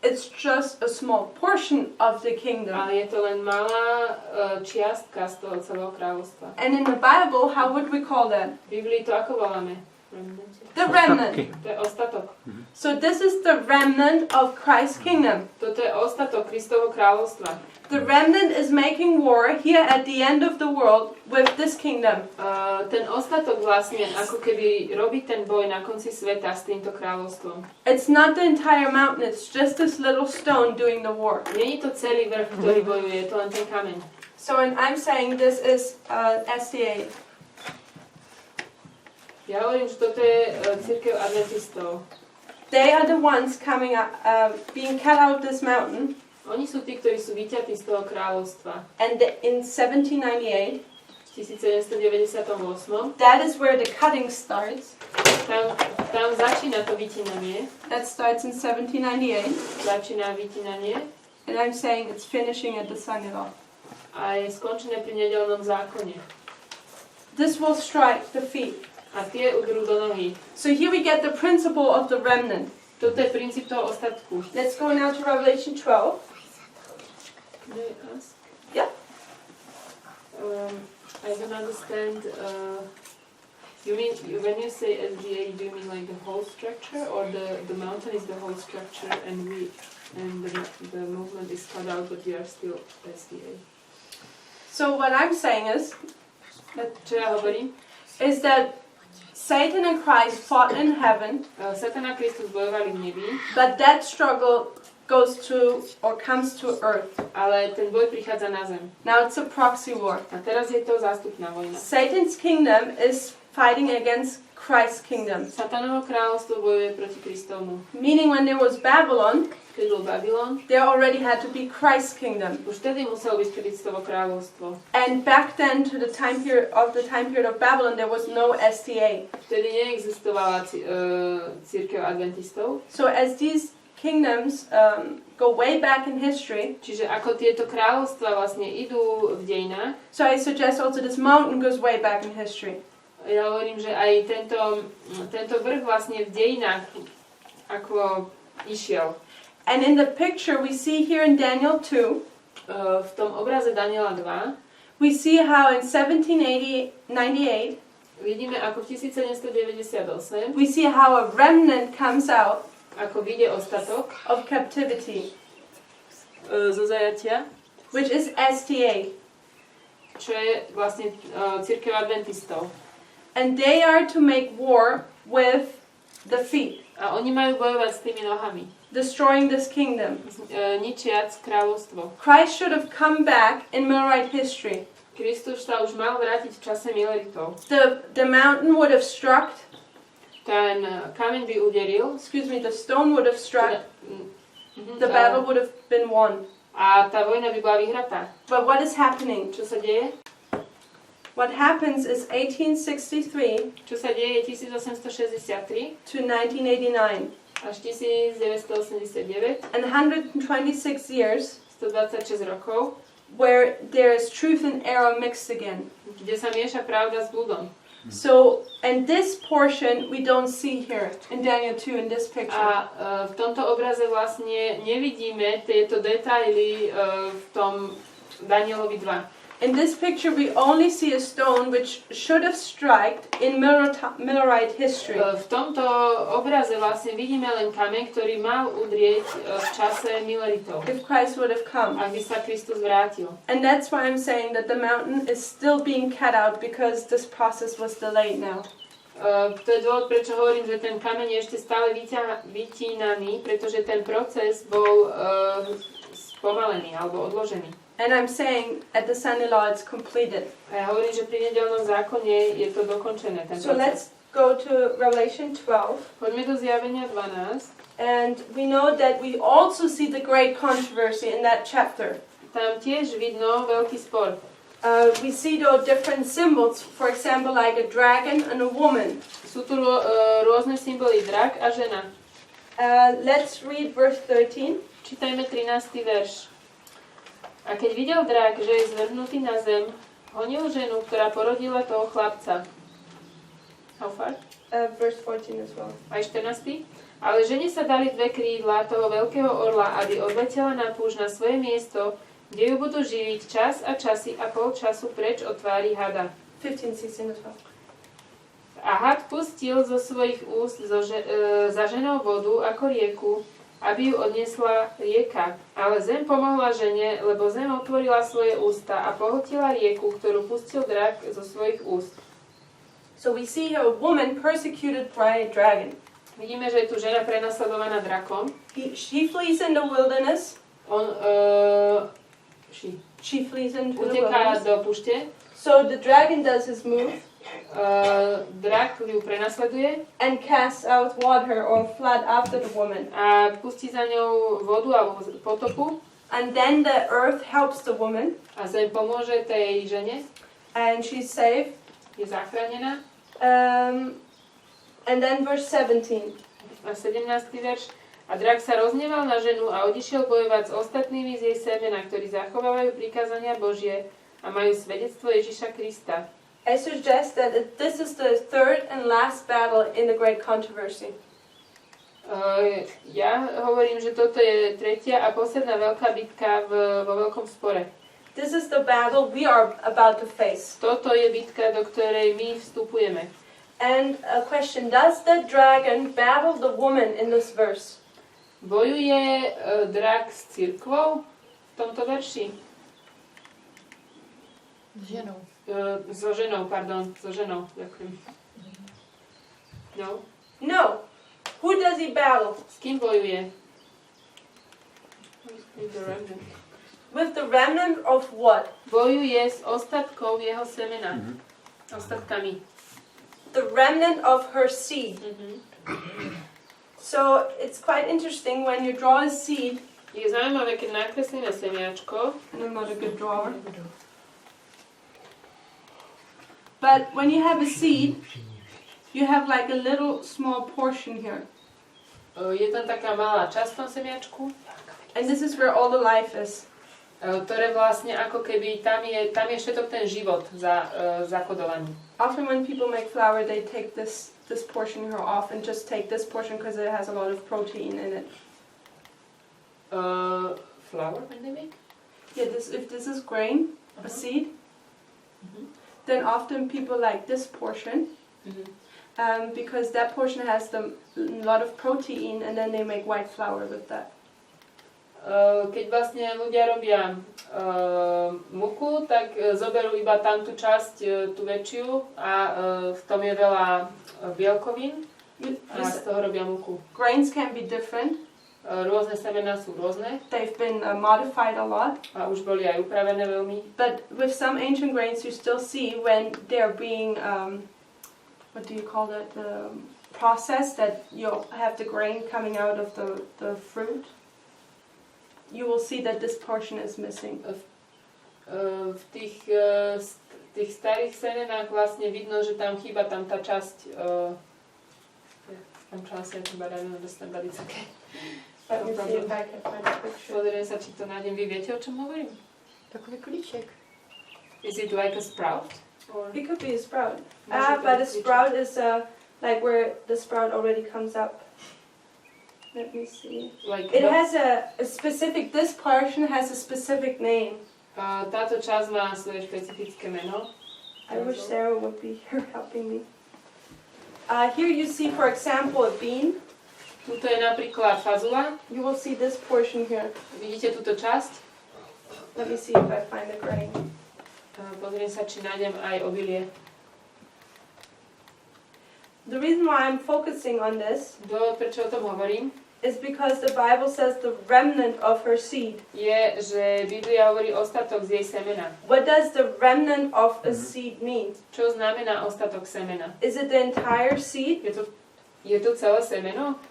Speaker 2: it's just a small portion of the kingdom.
Speaker 6: Ale je to len malá čiastka z toho celého kráľovstva.
Speaker 2: And in the Bible, how would we call that?
Speaker 6: V Biblii to ako voláme?
Speaker 2: The remnant.
Speaker 6: To je ostatok.
Speaker 2: So this is the remnant of Christ's kingdom.
Speaker 6: Toto je ostatok Kristovho kráľovstva.
Speaker 2: The remnant is making war here at the end of the world with this kingdom.
Speaker 6: Ten ostatok vlastne ako keby robí ten boj na konci sveta s týmto kráľovstvom.
Speaker 2: It's not the entire mountain, it's just this little stone doing the war.
Speaker 6: Nie je to celý vrch, ktorý bojuje, je to len ten kameň.
Speaker 2: So when I'm saying this is SDA.
Speaker 6: Ja hovorím, že toto je církev adventistov.
Speaker 2: They are the ones coming up, being cut out of this mountain.
Speaker 6: Oni sú tí, ktorí sú vyťatí z toho kráľovstva.
Speaker 2: And in 1798,
Speaker 6: V 1798.
Speaker 2: that is where the cutting starts.
Speaker 6: Tam začína to vytínanie.
Speaker 2: That starts in 1798.
Speaker 6: Začína vytínanie
Speaker 2: And I'm saying it's finishing at the Sunday.
Speaker 6: a je skončené pri nedeľnom zákone.
Speaker 2: This will strike the feet.
Speaker 6: A tie udrú do nohy.
Speaker 2: So here we get the principle of the remnant.
Speaker 6: Toto je princíp toho ostatku.
Speaker 2: Let's go now to Revelation 12.
Speaker 6: Can I ask?
Speaker 2: Yeah.
Speaker 6: I don't understand. You mean when you say SDA, do you mean like the whole structure, or the mountain is the whole structure, and the movement is cut out, but you are still SDA?
Speaker 2: So what I'm saying is
Speaker 6: Čo ja hovorím?
Speaker 2: that Satan and Christ fought in heaven,
Speaker 6: Satan a Kristus bojovali v nebi,
Speaker 2: but that struggle goes to or comes to earth.
Speaker 6: ale ten boj prichádza na zem.
Speaker 2: Now it's a proxy war.
Speaker 6: A teraz je to zástupná vojna.
Speaker 2: Satan's kingdom is fighting against Christ's kingdom.
Speaker 6: Satanovo kráľovstvo bojuje proti Kristovmu.
Speaker 2: Meaning when there was Babylon,
Speaker 6: Keď bol Babylon,
Speaker 2: there already had to be Christ's kingdom.
Speaker 6: už vtedy muselo byť Kristovo kráľovstvo.
Speaker 2: And back then to the time period of Babylon there was no SDA.
Speaker 6: Vtedy neexistovala církev adventistov.
Speaker 2: So as these kingdoms go way back in history,
Speaker 6: Čiže ako tieto kráľovstva vlastne idú v dejinách,
Speaker 2: so I suggest also this mountain goes way back in history.
Speaker 6: ja hovorím, že aj tento vrch vlastne v dejinách ako išiel.
Speaker 2: And in the picture we see here in Daniel 2,
Speaker 6: V tom obraze Daniela 2
Speaker 2: we see how in 1798
Speaker 6: vidíme, ako v 1798
Speaker 2: we see how a remnant comes out
Speaker 6: ako vyjde ostatok
Speaker 2: of captivity,
Speaker 6: zo zajatia,
Speaker 2: which is SDA.
Speaker 6: čo je vlastne církev adventistov.
Speaker 2: And they are to make war with the feet.
Speaker 6: A oni majú bojovať s tými nohami.
Speaker 2: destroying this kingdom.
Speaker 6: Ničiac kráľovstvo.
Speaker 2: Christ should have come back in Millerite history.
Speaker 6: Kristus sa už mal vrátiť v čase Mileritov.
Speaker 2: The mountain would have struck,
Speaker 6: Ten kameň by uderil.
Speaker 2: the stone would have struck, the battle would have been won.
Speaker 6: A tá vojna by bola vyhratá.
Speaker 2: But what is happening?
Speaker 6: Čo sa deje?
Speaker 2: What happens is 1863
Speaker 6: Čo sa deje 1863
Speaker 2: to 1989.
Speaker 6: až 1989,
Speaker 2: And 126 years
Speaker 6: 126 rokov,
Speaker 2: where there is truth and error mixed again.
Speaker 6: kde sa mieša pravda s blúdom.
Speaker 2: So, and this portion we don't see here in Daniel 2 in this picture.
Speaker 6: A v tomto obraze vlastne nevidíme tieto detaily v tom Danielovi 2.
Speaker 2: In this picture we only see a stone which should have struck in Millerite history.
Speaker 6: V tomto obraze vlastne vidíme len kameň, ktorý mal udrieť v čase Mileritov,
Speaker 2: If Christ would have come.
Speaker 6: ak by sa Kristus vrátil.
Speaker 2: And that's why I'm saying that the mountain is still being cut out because this process was delayed now.
Speaker 6: To je dôvod, prečo hovorím, že ten kameň je ešte stále vytínaný, pretože ten proces bol spomalený alebo odložený.
Speaker 2: And I'm saying at the Sunday law it's completed.
Speaker 6: A ja hovorím, že pri nedeľnom zákone je to dokončené, ten
Speaker 2: So
Speaker 6: proces.
Speaker 2: let's go to Revelation 12.
Speaker 6: Poďme do Zjavenia 12.
Speaker 2: And we know that we also see the great controversy in that chapter.
Speaker 6: Tam tiež vidno veľký spor.
Speaker 2: We see those different symbols, for example, like a dragon and a woman.
Speaker 6: Sú tu rôzne symboly, drak a žena.
Speaker 2: Let's read verse 13.
Speaker 6: Čítajme 13. verš. A keď videl drak, že je zvrhnutý na zem, honil ženu, ktorá porodila toho chlapca. How far?
Speaker 2: Verse 14 as well.
Speaker 6: Aj 14. Ale žene sa dali dve krídla toho veľkého orla, aby odletela na púšť na svoje miesto, kde ju budú živiť čas a časy a pol času preč od tvári hada.
Speaker 2: 15, 16 as well.
Speaker 6: A had pustil zo svojich úst za ženou vodu ako rieku, aby ju odniesla rieka. Ale zem pomohla žene, lebo zem otvorila svoje ústa a pohltila rieku, ktorú pustil drak zo svojich úst.
Speaker 2: So we see here a woman persecuted by a dragon.
Speaker 6: Vidíme, že je tu žena prenasledovaná drakom.
Speaker 2: She flees in the wilderness. She flees into the
Speaker 6: Uteká
Speaker 2: wilderness.
Speaker 6: do púšte.
Speaker 2: So the dragon does his move
Speaker 6: Drak ju prenasleduje
Speaker 2: and casts out water or flood after the woman.
Speaker 6: a pustí za ňou vodu alebo potopu.
Speaker 2: And then the earth helps the woman
Speaker 6: A zem pomôže tej žene.
Speaker 2: and she's saved.
Speaker 6: Je zachránená.
Speaker 2: And then verse 17.
Speaker 6: A 17. verš. A drak sa rozneval na ženu a odišiel bojovať s ostatnými z jej semena, ktorí zachovávajú prikázania Božie a majú svedectvo Ježiša Krista.
Speaker 2: I suggest that this is the third and last battle in the great controversy.
Speaker 6: Ja hovorím, že toto je tretia a posledná veľká bitka vo veľkom spore.
Speaker 2: This is the battle we are about to face.
Speaker 6: Toto je bitka, do ktorej my vstupujeme.
Speaker 2: And a question, does the dragon battle the woman in this verse?
Speaker 6: Bojuje drak s církvou v tomto verši? So ženou, ďakujem. No.
Speaker 2: No. Who does he battle?
Speaker 6: S kým bojuje?
Speaker 2: With the remnant of what?
Speaker 6: Bojuje s ostatkou jeho semena. Ostatkami.
Speaker 2: The remnant of her seed. So it's quite interesting when you draw a seed.
Speaker 6: Je zaujímavé, keď nakreslíme semiačko.
Speaker 2: And I'm not a good drawer. But when you have a seed, you have like a little small portion here.
Speaker 6: Je tam taká malá časť v tom semiačku.
Speaker 2: And this is where all the life is.
Speaker 6: Ktoré vlastne ako keby tam je všetok ten život zakodovaný.
Speaker 2: Often when people make flour, they take this portion here off and just take this portion because it has a lot of protein in it.
Speaker 6: Flour when they make?
Speaker 2: Yeah, if this is grain, a seed, then often people like this portion because that portion has a lot of protein and then they make white flour with that.
Speaker 6: Keď vlastne ľudia robia muku, tak zoberú iba tam tú časť, tú väčšiu a v tom je veľa bielkovín a z toho robia muku.
Speaker 2: Grains can be different.
Speaker 6: Rôzne semená sú rôzne
Speaker 2: They've been modified a lot.
Speaker 6: a už boli aj upravené veľmi.
Speaker 2: But with some ancient grains, you still see when they're being, what do you call that, processed, that you'll have the grain coming out of the fruit. You will see that this portion is missing.
Speaker 6: V tých starých semenách vlastne vidno, že tam chýba tam tá časť. I'm translating, but I don't understand, but it's okay.
Speaker 2: Let me see if I can find a picture.
Speaker 6: Pozriem sa, či to nájdem. Vy viete, o čom hovorím?
Speaker 5: Takový klíček.
Speaker 6: Is it like a sprout? Or...
Speaker 2: It could be a sprout.
Speaker 6: Môže to
Speaker 2: But a
Speaker 6: byť
Speaker 2: sprout is like where the sprout already comes up. Let me see.
Speaker 6: Like
Speaker 2: It has a specific, this portion has a specific name.
Speaker 6: Táto časť má svoje špecifické meno.
Speaker 2: I wish Sarah would be here helping me. Here you see, for example, a bean.
Speaker 6: Tuto je napríklad fazula.
Speaker 2: You will see this portion here.
Speaker 6: Vidíte túto časť?
Speaker 2: Let me see if I find the grain.
Speaker 6: Pozriem sa, či nájdem aj obilie.
Speaker 2: The reason why I'm focusing on this
Speaker 6: Dôvod, prečo o tom hovorím,
Speaker 2: is because the Bible says the remnant of her seed.
Speaker 6: je, že Biblia hovorí ostatok z jej semena.
Speaker 2: What does the remnant of a seed mean?
Speaker 6: Čo znamená ostatok semena?
Speaker 2: Is it the entire seed?
Speaker 6: Je to celé semeno?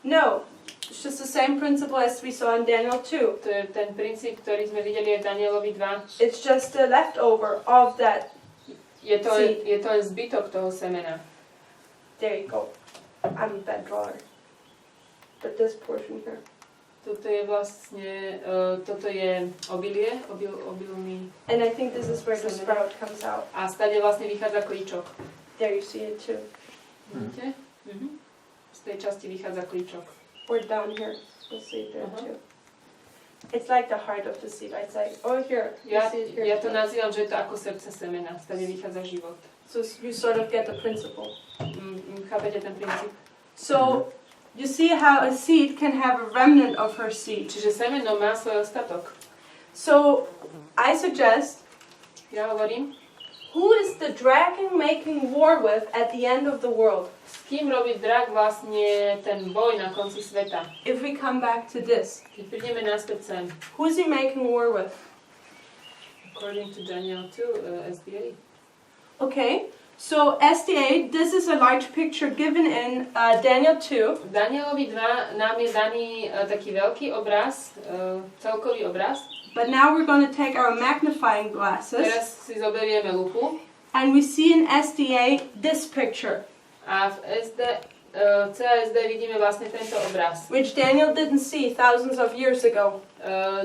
Speaker 2: No. It's just the same principle as we saw in Daniel 2.
Speaker 6: To je ten princíp, ktorý sme videli aj v Danielovi 2.
Speaker 2: It's just the leftover of that.
Speaker 6: Je to len zbytok toho semena.
Speaker 2: There you go. I'm a bad drawer. But this portion here.
Speaker 6: Toto je vlastne, toto je obilie, obilný.
Speaker 2: And I think this is where the sprout comes out.
Speaker 6: A stade vlastne vychádza klíčok.
Speaker 2: There you see it too.
Speaker 6: Vidíte? Z tej časti vychádza klíčok.
Speaker 2: Or down here. You'll see it there too. It's like the heart of the seed. I'd say, oh here. You see it here.
Speaker 6: Ja to nazývam, že je to ako srdce semena. Stade vychádza život.
Speaker 2: So you sort of get the principle.
Speaker 6: Chápete ten princíp?
Speaker 2: So you see how a seed can have a remnant of her seed.
Speaker 6: Čiže semeno má svoj ostatok.
Speaker 2: So I suggest,
Speaker 6: Ja hovorím,
Speaker 2: who is the dragon making war with at the end of the world?
Speaker 6: s kým robí drak vlastne ten boj na konci sveta?
Speaker 2: If we come back to this,
Speaker 6: Keď prídeme naspäť sem,
Speaker 2: who is he making war with?
Speaker 6: according to Daniel 2, SDA.
Speaker 2: Okay, so SDA, this is a large picture given in Daniel 2.
Speaker 6: V Danielovi 2 nám je daný taký veľký obraz, celkový obraz.
Speaker 2: But now we're going to take our magnifying glasses
Speaker 6: Teraz si zoberieme lupu
Speaker 2: and we see in SDA this picture,
Speaker 6: a v CSD vidíme vlastne tento obraz.
Speaker 2: which Daniel didn't see thousands of years ago.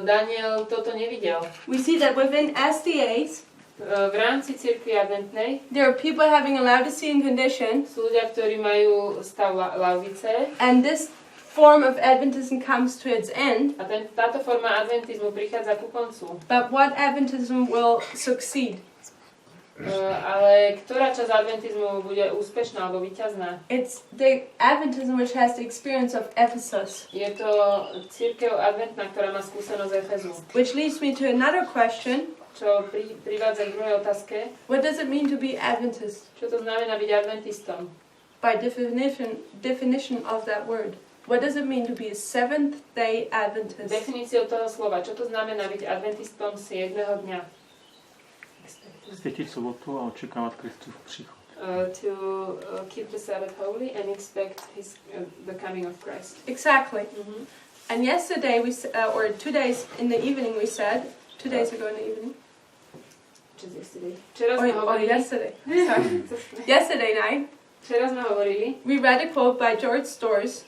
Speaker 6: Daniel toto nevidel.
Speaker 2: We see that within SDAs,
Speaker 6: V rámci cirkvi adventnej
Speaker 2: there are people having a Laodicean condition,
Speaker 6: sú ľudia, ktorí majú stav Laodice
Speaker 2: and this form of Adventism comes to its end.
Speaker 6: a táto forma adventizmu prichádza ku koncu.
Speaker 2: But what Adventism will succeed?
Speaker 6: Ale ktorá časť adventizmu bude úspešná alebo víťazná?
Speaker 2: It's the Adventism which has the experience of Ephesus.
Speaker 6: Je to cirkev adventná, ktorá má skúsenosť z Efezu.
Speaker 2: Which leads me to another question.
Speaker 6: Čo privádza k druhej otázke.
Speaker 2: What does it mean to be Adventist?
Speaker 6: Čo to znamená byť adventistom?
Speaker 2: By definition of that word. What does it mean to be a Seventh-day Adventist?
Speaker 6: Definíciou toho slova. Čo to znamená byť adventistom 7. dňa?
Speaker 3: Ctiť sobotu a očakávať Kristův příchod.
Speaker 6: To keep the Sabbath holy and expect the coming of Christ.
Speaker 2: Exactly. And yesterday, or 2 days in the evening, we said, 2 days ago in the evening,
Speaker 6: Just yesterday. Včera sme hovorili.
Speaker 2: yesterday, sorry, yesterday night,
Speaker 6: Včera sme hovorili
Speaker 2: we read a quote by George Storrs,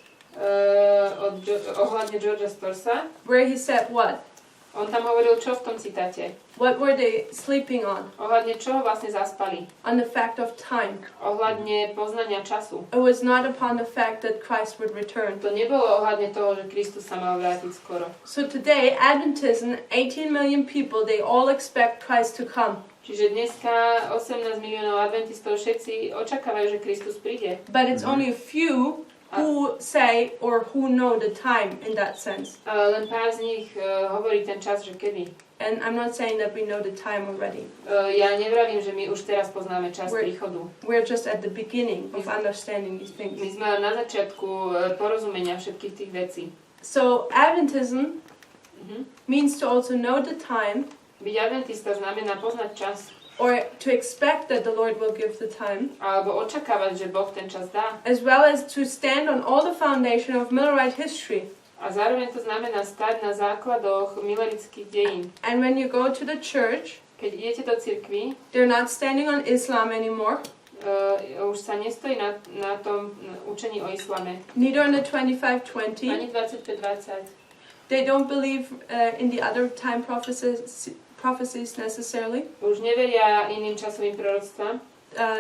Speaker 6: ohľadne Georgea Storsa.
Speaker 2: where he said what?
Speaker 6: On tam hovoril čo v tom citáte?
Speaker 2: What were they sleeping on?
Speaker 6: Ohľadne čoho vlastne zaspali?
Speaker 2: On the fact of time.
Speaker 6: Ohľadne poznania času.
Speaker 2: It was not upon the fact that Christ would return.
Speaker 6: To nebolo ohľadne toho, že Kristus sa mal vrátiť skoro.
Speaker 2: So today, Adventism, 18 million people, they all expect Christ to come.
Speaker 6: Čiže dneska 18 miliónov adventistov všetci očakávajú, že Kristus príde.
Speaker 2: But it's only a few who say or who know the time in that sense.
Speaker 6: Ale len pár z nich hovorí ten čas, že kedy.
Speaker 2: And I'm not saying that we know the time already.
Speaker 6: Ja nevravím, že my už teraz poznáme čas príchodu.
Speaker 2: We're just at the beginning of understanding these
Speaker 6: My
Speaker 2: things.
Speaker 6: sme na začiatku porozumenia všetkých tých vecí.
Speaker 2: So Adventism means to also know the time,
Speaker 6: Byť adventista znamená poznať čas,
Speaker 2: or to expect that the Lord will give the time,
Speaker 6: alebo očakávať, že Boh ten čas dá.
Speaker 2: as well as to stand on all the foundation of Millerite history.
Speaker 6: A zároveň to znamená stať na základoch milerických dejín.
Speaker 2: And when you go to the church,
Speaker 6: Keď idete do cirkvi,
Speaker 2: they're not standing on Islam anymore,
Speaker 6: už sa nestojí na tom učení o islame.
Speaker 2: neither on the 2520.
Speaker 6: Ani 25-20.
Speaker 2: They don't believe in the other time prophecies necessarily.
Speaker 6: Už neveria iným časovým proroctvám.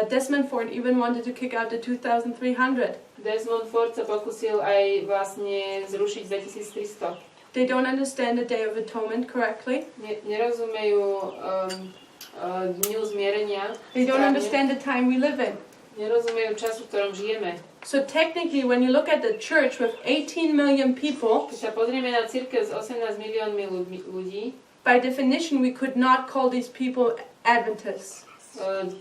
Speaker 2: Desmond Ford even wanted to kick out the 2300.
Speaker 6: Desmond Ford sa pokusil aj vlastne zrušiť 2300.
Speaker 2: They don't understand the Day of Atonement correctly.
Speaker 6: Nerozumejú dňu zmierenia.
Speaker 2: They don't
Speaker 6: správne.
Speaker 2: understand the time we live in.
Speaker 6: Nerozumejú času, v ktorom žijeme.
Speaker 2: So technically, when you look at the church with 18 million people,
Speaker 6: Keď sa pozrieme na cirkev s 18 miliónmi ľudí,
Speaker 2: by definition, we could not call these people Adventists.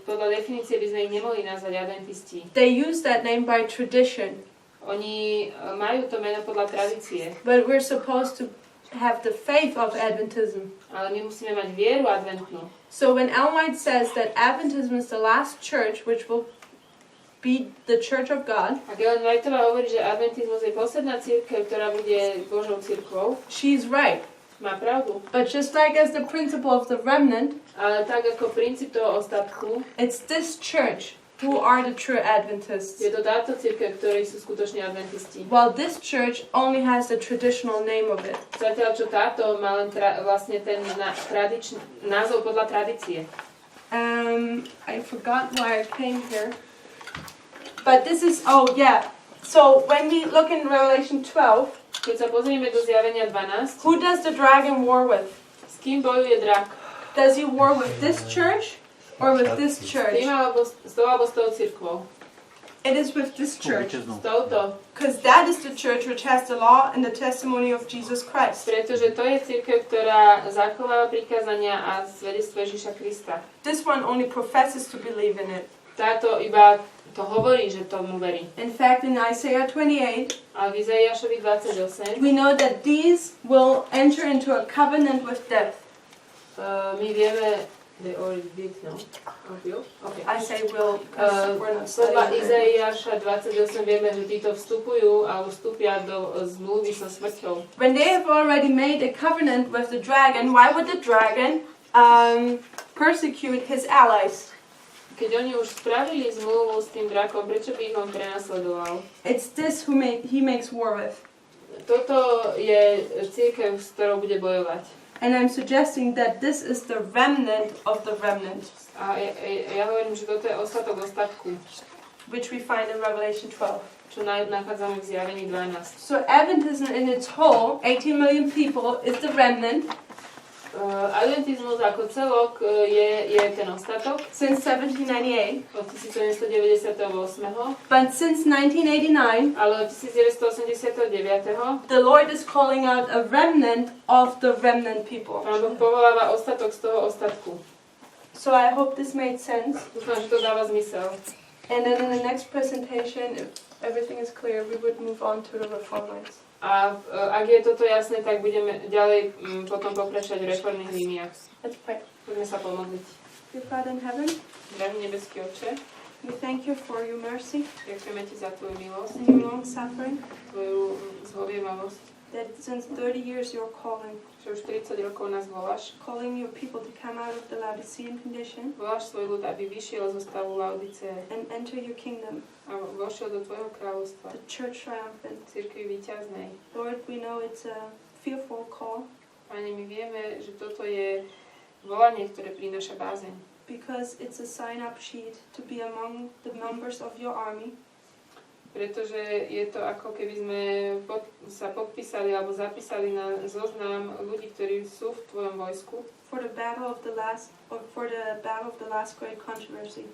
Speaker 6: podľa definície by sme ich nemohli nazvať adventisti.
Speaker 2: They use that name by tradition,
Speaker 6: Oni majú to meno podľa tradície,
Speaker 2: but we're supposed to have the faith of Adventism.
Speaker 6: ale my musíme mať vieru adventnú.
Speaker 2: So when Ellen White says that Adventism is the last church which will be the church of God,
Speaker 6: A Ellen Whiteová hovorí, že adventizmus je posledná cirkev, ktorá bude Božou cirkvou.
Speaker 2: she's right.
Speaker 6: Má pravdu.
Speaker 2: But just like as the principle of the remnant,
Speaker 6: Ale tak ako princíp toho ostatku,
Speaker 2: it's this church who are the true Adventists.
Speaker 6: je to táto cirkev, ktorí sú skutoční adventisti.
Speaker 2: While this church only has the traditional name of it.
Speaker 6: Zatiaľ, čo táto má len vlastne ten názov podľa tradície.
Speaker 2: I forgot why I came here. But this is, oh yeah. So when we look in Revelation 12,
Speaker 6: Keď sa pozrieme do Zjavenia 12,
Speaker 2: who does the dragon war with?
Speaker 6: s kým bojuje drak?
Speaker 2: Does he war with this church or with this
Speaker 6: S
Speaker 2: church?
Speaker 6: tým alebo s tou alebo s tou cirkvou?
Speaker 2: It is with this church.
Speaker 6: S touto.
Speaker 2: Because that is the church which has the law and the testimony of Jesus Christ.
Speaker 6: Pretože to je cirkev, ktorá zachováva prikázania a svedectvo Ježiša Krista.
Speaker 2: This one only professes to believe in it.
Speaker 6: Táto iba to hovorí, že tomu verí.
Speaker 2: In fact, in Isaiah 28,
Speaker 6: A v Izaiášovi 28
Speaker 2: we know that these will enter into a covenant with death.
Speaker 6: my vieme, they already did, no? Okay.
Speaker 2: I say will because we're not
Speaker 6: Podľa
Speaker 2: studying it.
Speaker 6: Izaiáša 28 vieme, že títo vstupujú alebo vstúpia do zmluvy so smrťou.
Speaker 2: When they have already made a covenant with the dragon, why would the dragon persecute his allies?
Speaker 6: Keď oni už spravili zmluvu s tým drakom, prečo by ich on prenasledoval?
Speaker 2: It's this who he makes war with.
Speaker 6: Toto je cirkev, s ktorou bude bojovať.
Speaker 2: And I'm suggesting that this is the remnant of the remnant,
Speaker 6: A ja hovorím, že toto je ostatok ostatku,
Speaker 2: which we find in Revelation 12.
Speaker 6: čo nachádzame v Zjavení 12.
Speaker 2: So Adventism in its whole, 18 million people, is the remnant
Speaker 6: Adventizmus ako celok je ten ostatok
Speaker 2: since 1798.
Speaker 6: od 1798.
Speaker 2: But since 1989,
Speaker 6: Ale od 1989.
Speaker 2: the Lord is calling out a remnant of the remnant people.
Speaker 6: Pán Boh povoláva ostatok z toho ostatku.
Speaker 2: So I hope this made sense.
Speaker 6: Dúfam, že to dáva zmysel.
Speaker 2: And then in the next presentation, if everything is clear, we would move on to the reform lines.
Speaker 6: A ak je toto jasné, tak budeme ďalej potom pokračovať v reformných líniách.
Speaker 2: Let's pray.
Speaker 6: Poďme sa pomodliť.
Speaker 2: Dear Father in heaven,
Speaker 6: Drahý nebeský Otče,
Speaker 2: we thank you for your mercy
Speaker 6: ďakujeme Ti za Tvoju milosť,
Speaker 2: and your long suffering,
Speaker 6: Tvoju zhovievavosť,
Speaker 2: that since 30 years you're calling
Speaker 6: že už 40 rokov nás voláš.
Speaker 2: your people to come out of the Laodicean condition
Speaker 6: Voláš svoj ľud, aby vyšiel zo stavu Laodicee
Speaker 2: and enter your kingdom,
Speaker 6: a vošiel do Tvojho kráľovstva,
Speaker 2: the church triumphant.
Speaker 6: cirkvi víťaznej.
Speaker 2: Lord, we know it's a fearful call
Speaker 6: Pane, my vieme, že toto je volanie, ktoré prináša bázeň.
Speaker 2: because it's a sign-up sheet to be among the members of your army.
Speaker 6: Pretože je to ako keby sme sa podpísali alebo zapísali na zoznam ľudí, ktorí sú v Tvojom vojsku
Speaker 2: For the battle of the last great controversy.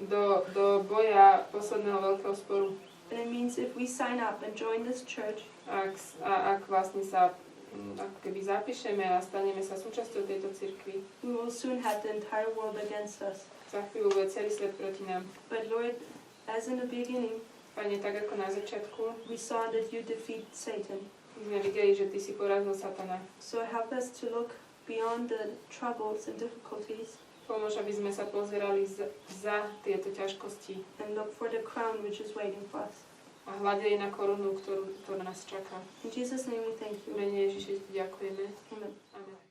Speaker 6: Do boja posledného veľkého sporu.
Speaker 2: And it means if we sign up and join this church,
Speaker 6: Ak vlastne sa ako keby zapíšeme a staneme sa súčasťou tejto cirkvi,
Speaker 2: we will soon have the entire world against us.
Speaker 6: za chvíľu bude celý svet proti nám.
Speaker 2: But Lord, as in the beginning,
Speaker 6: Pane, tak ako na začiatku,
Speaker 2: we saw that you defeat Satan.
Speaker 6: sme videli, že Ty si porazil Satana.
Speaker 2: So help us to look beyond the troubles and difficulties
Speaker 6: Pomôž, aby sme sa pozerali za tieto ťažkosti
Speaker 2: and look for the crown which is waiting for us.
Speaker 6: a hľadeli na korunu, ktorá nás čaká.
Speaker 2: In Jesus' name we thank
Speaker 6: V
Speaker 2: you.
Speaker 6: mene Ježiša Ti ďakujeme.
Speaker 2: Amen.
Speaker 6: Amen.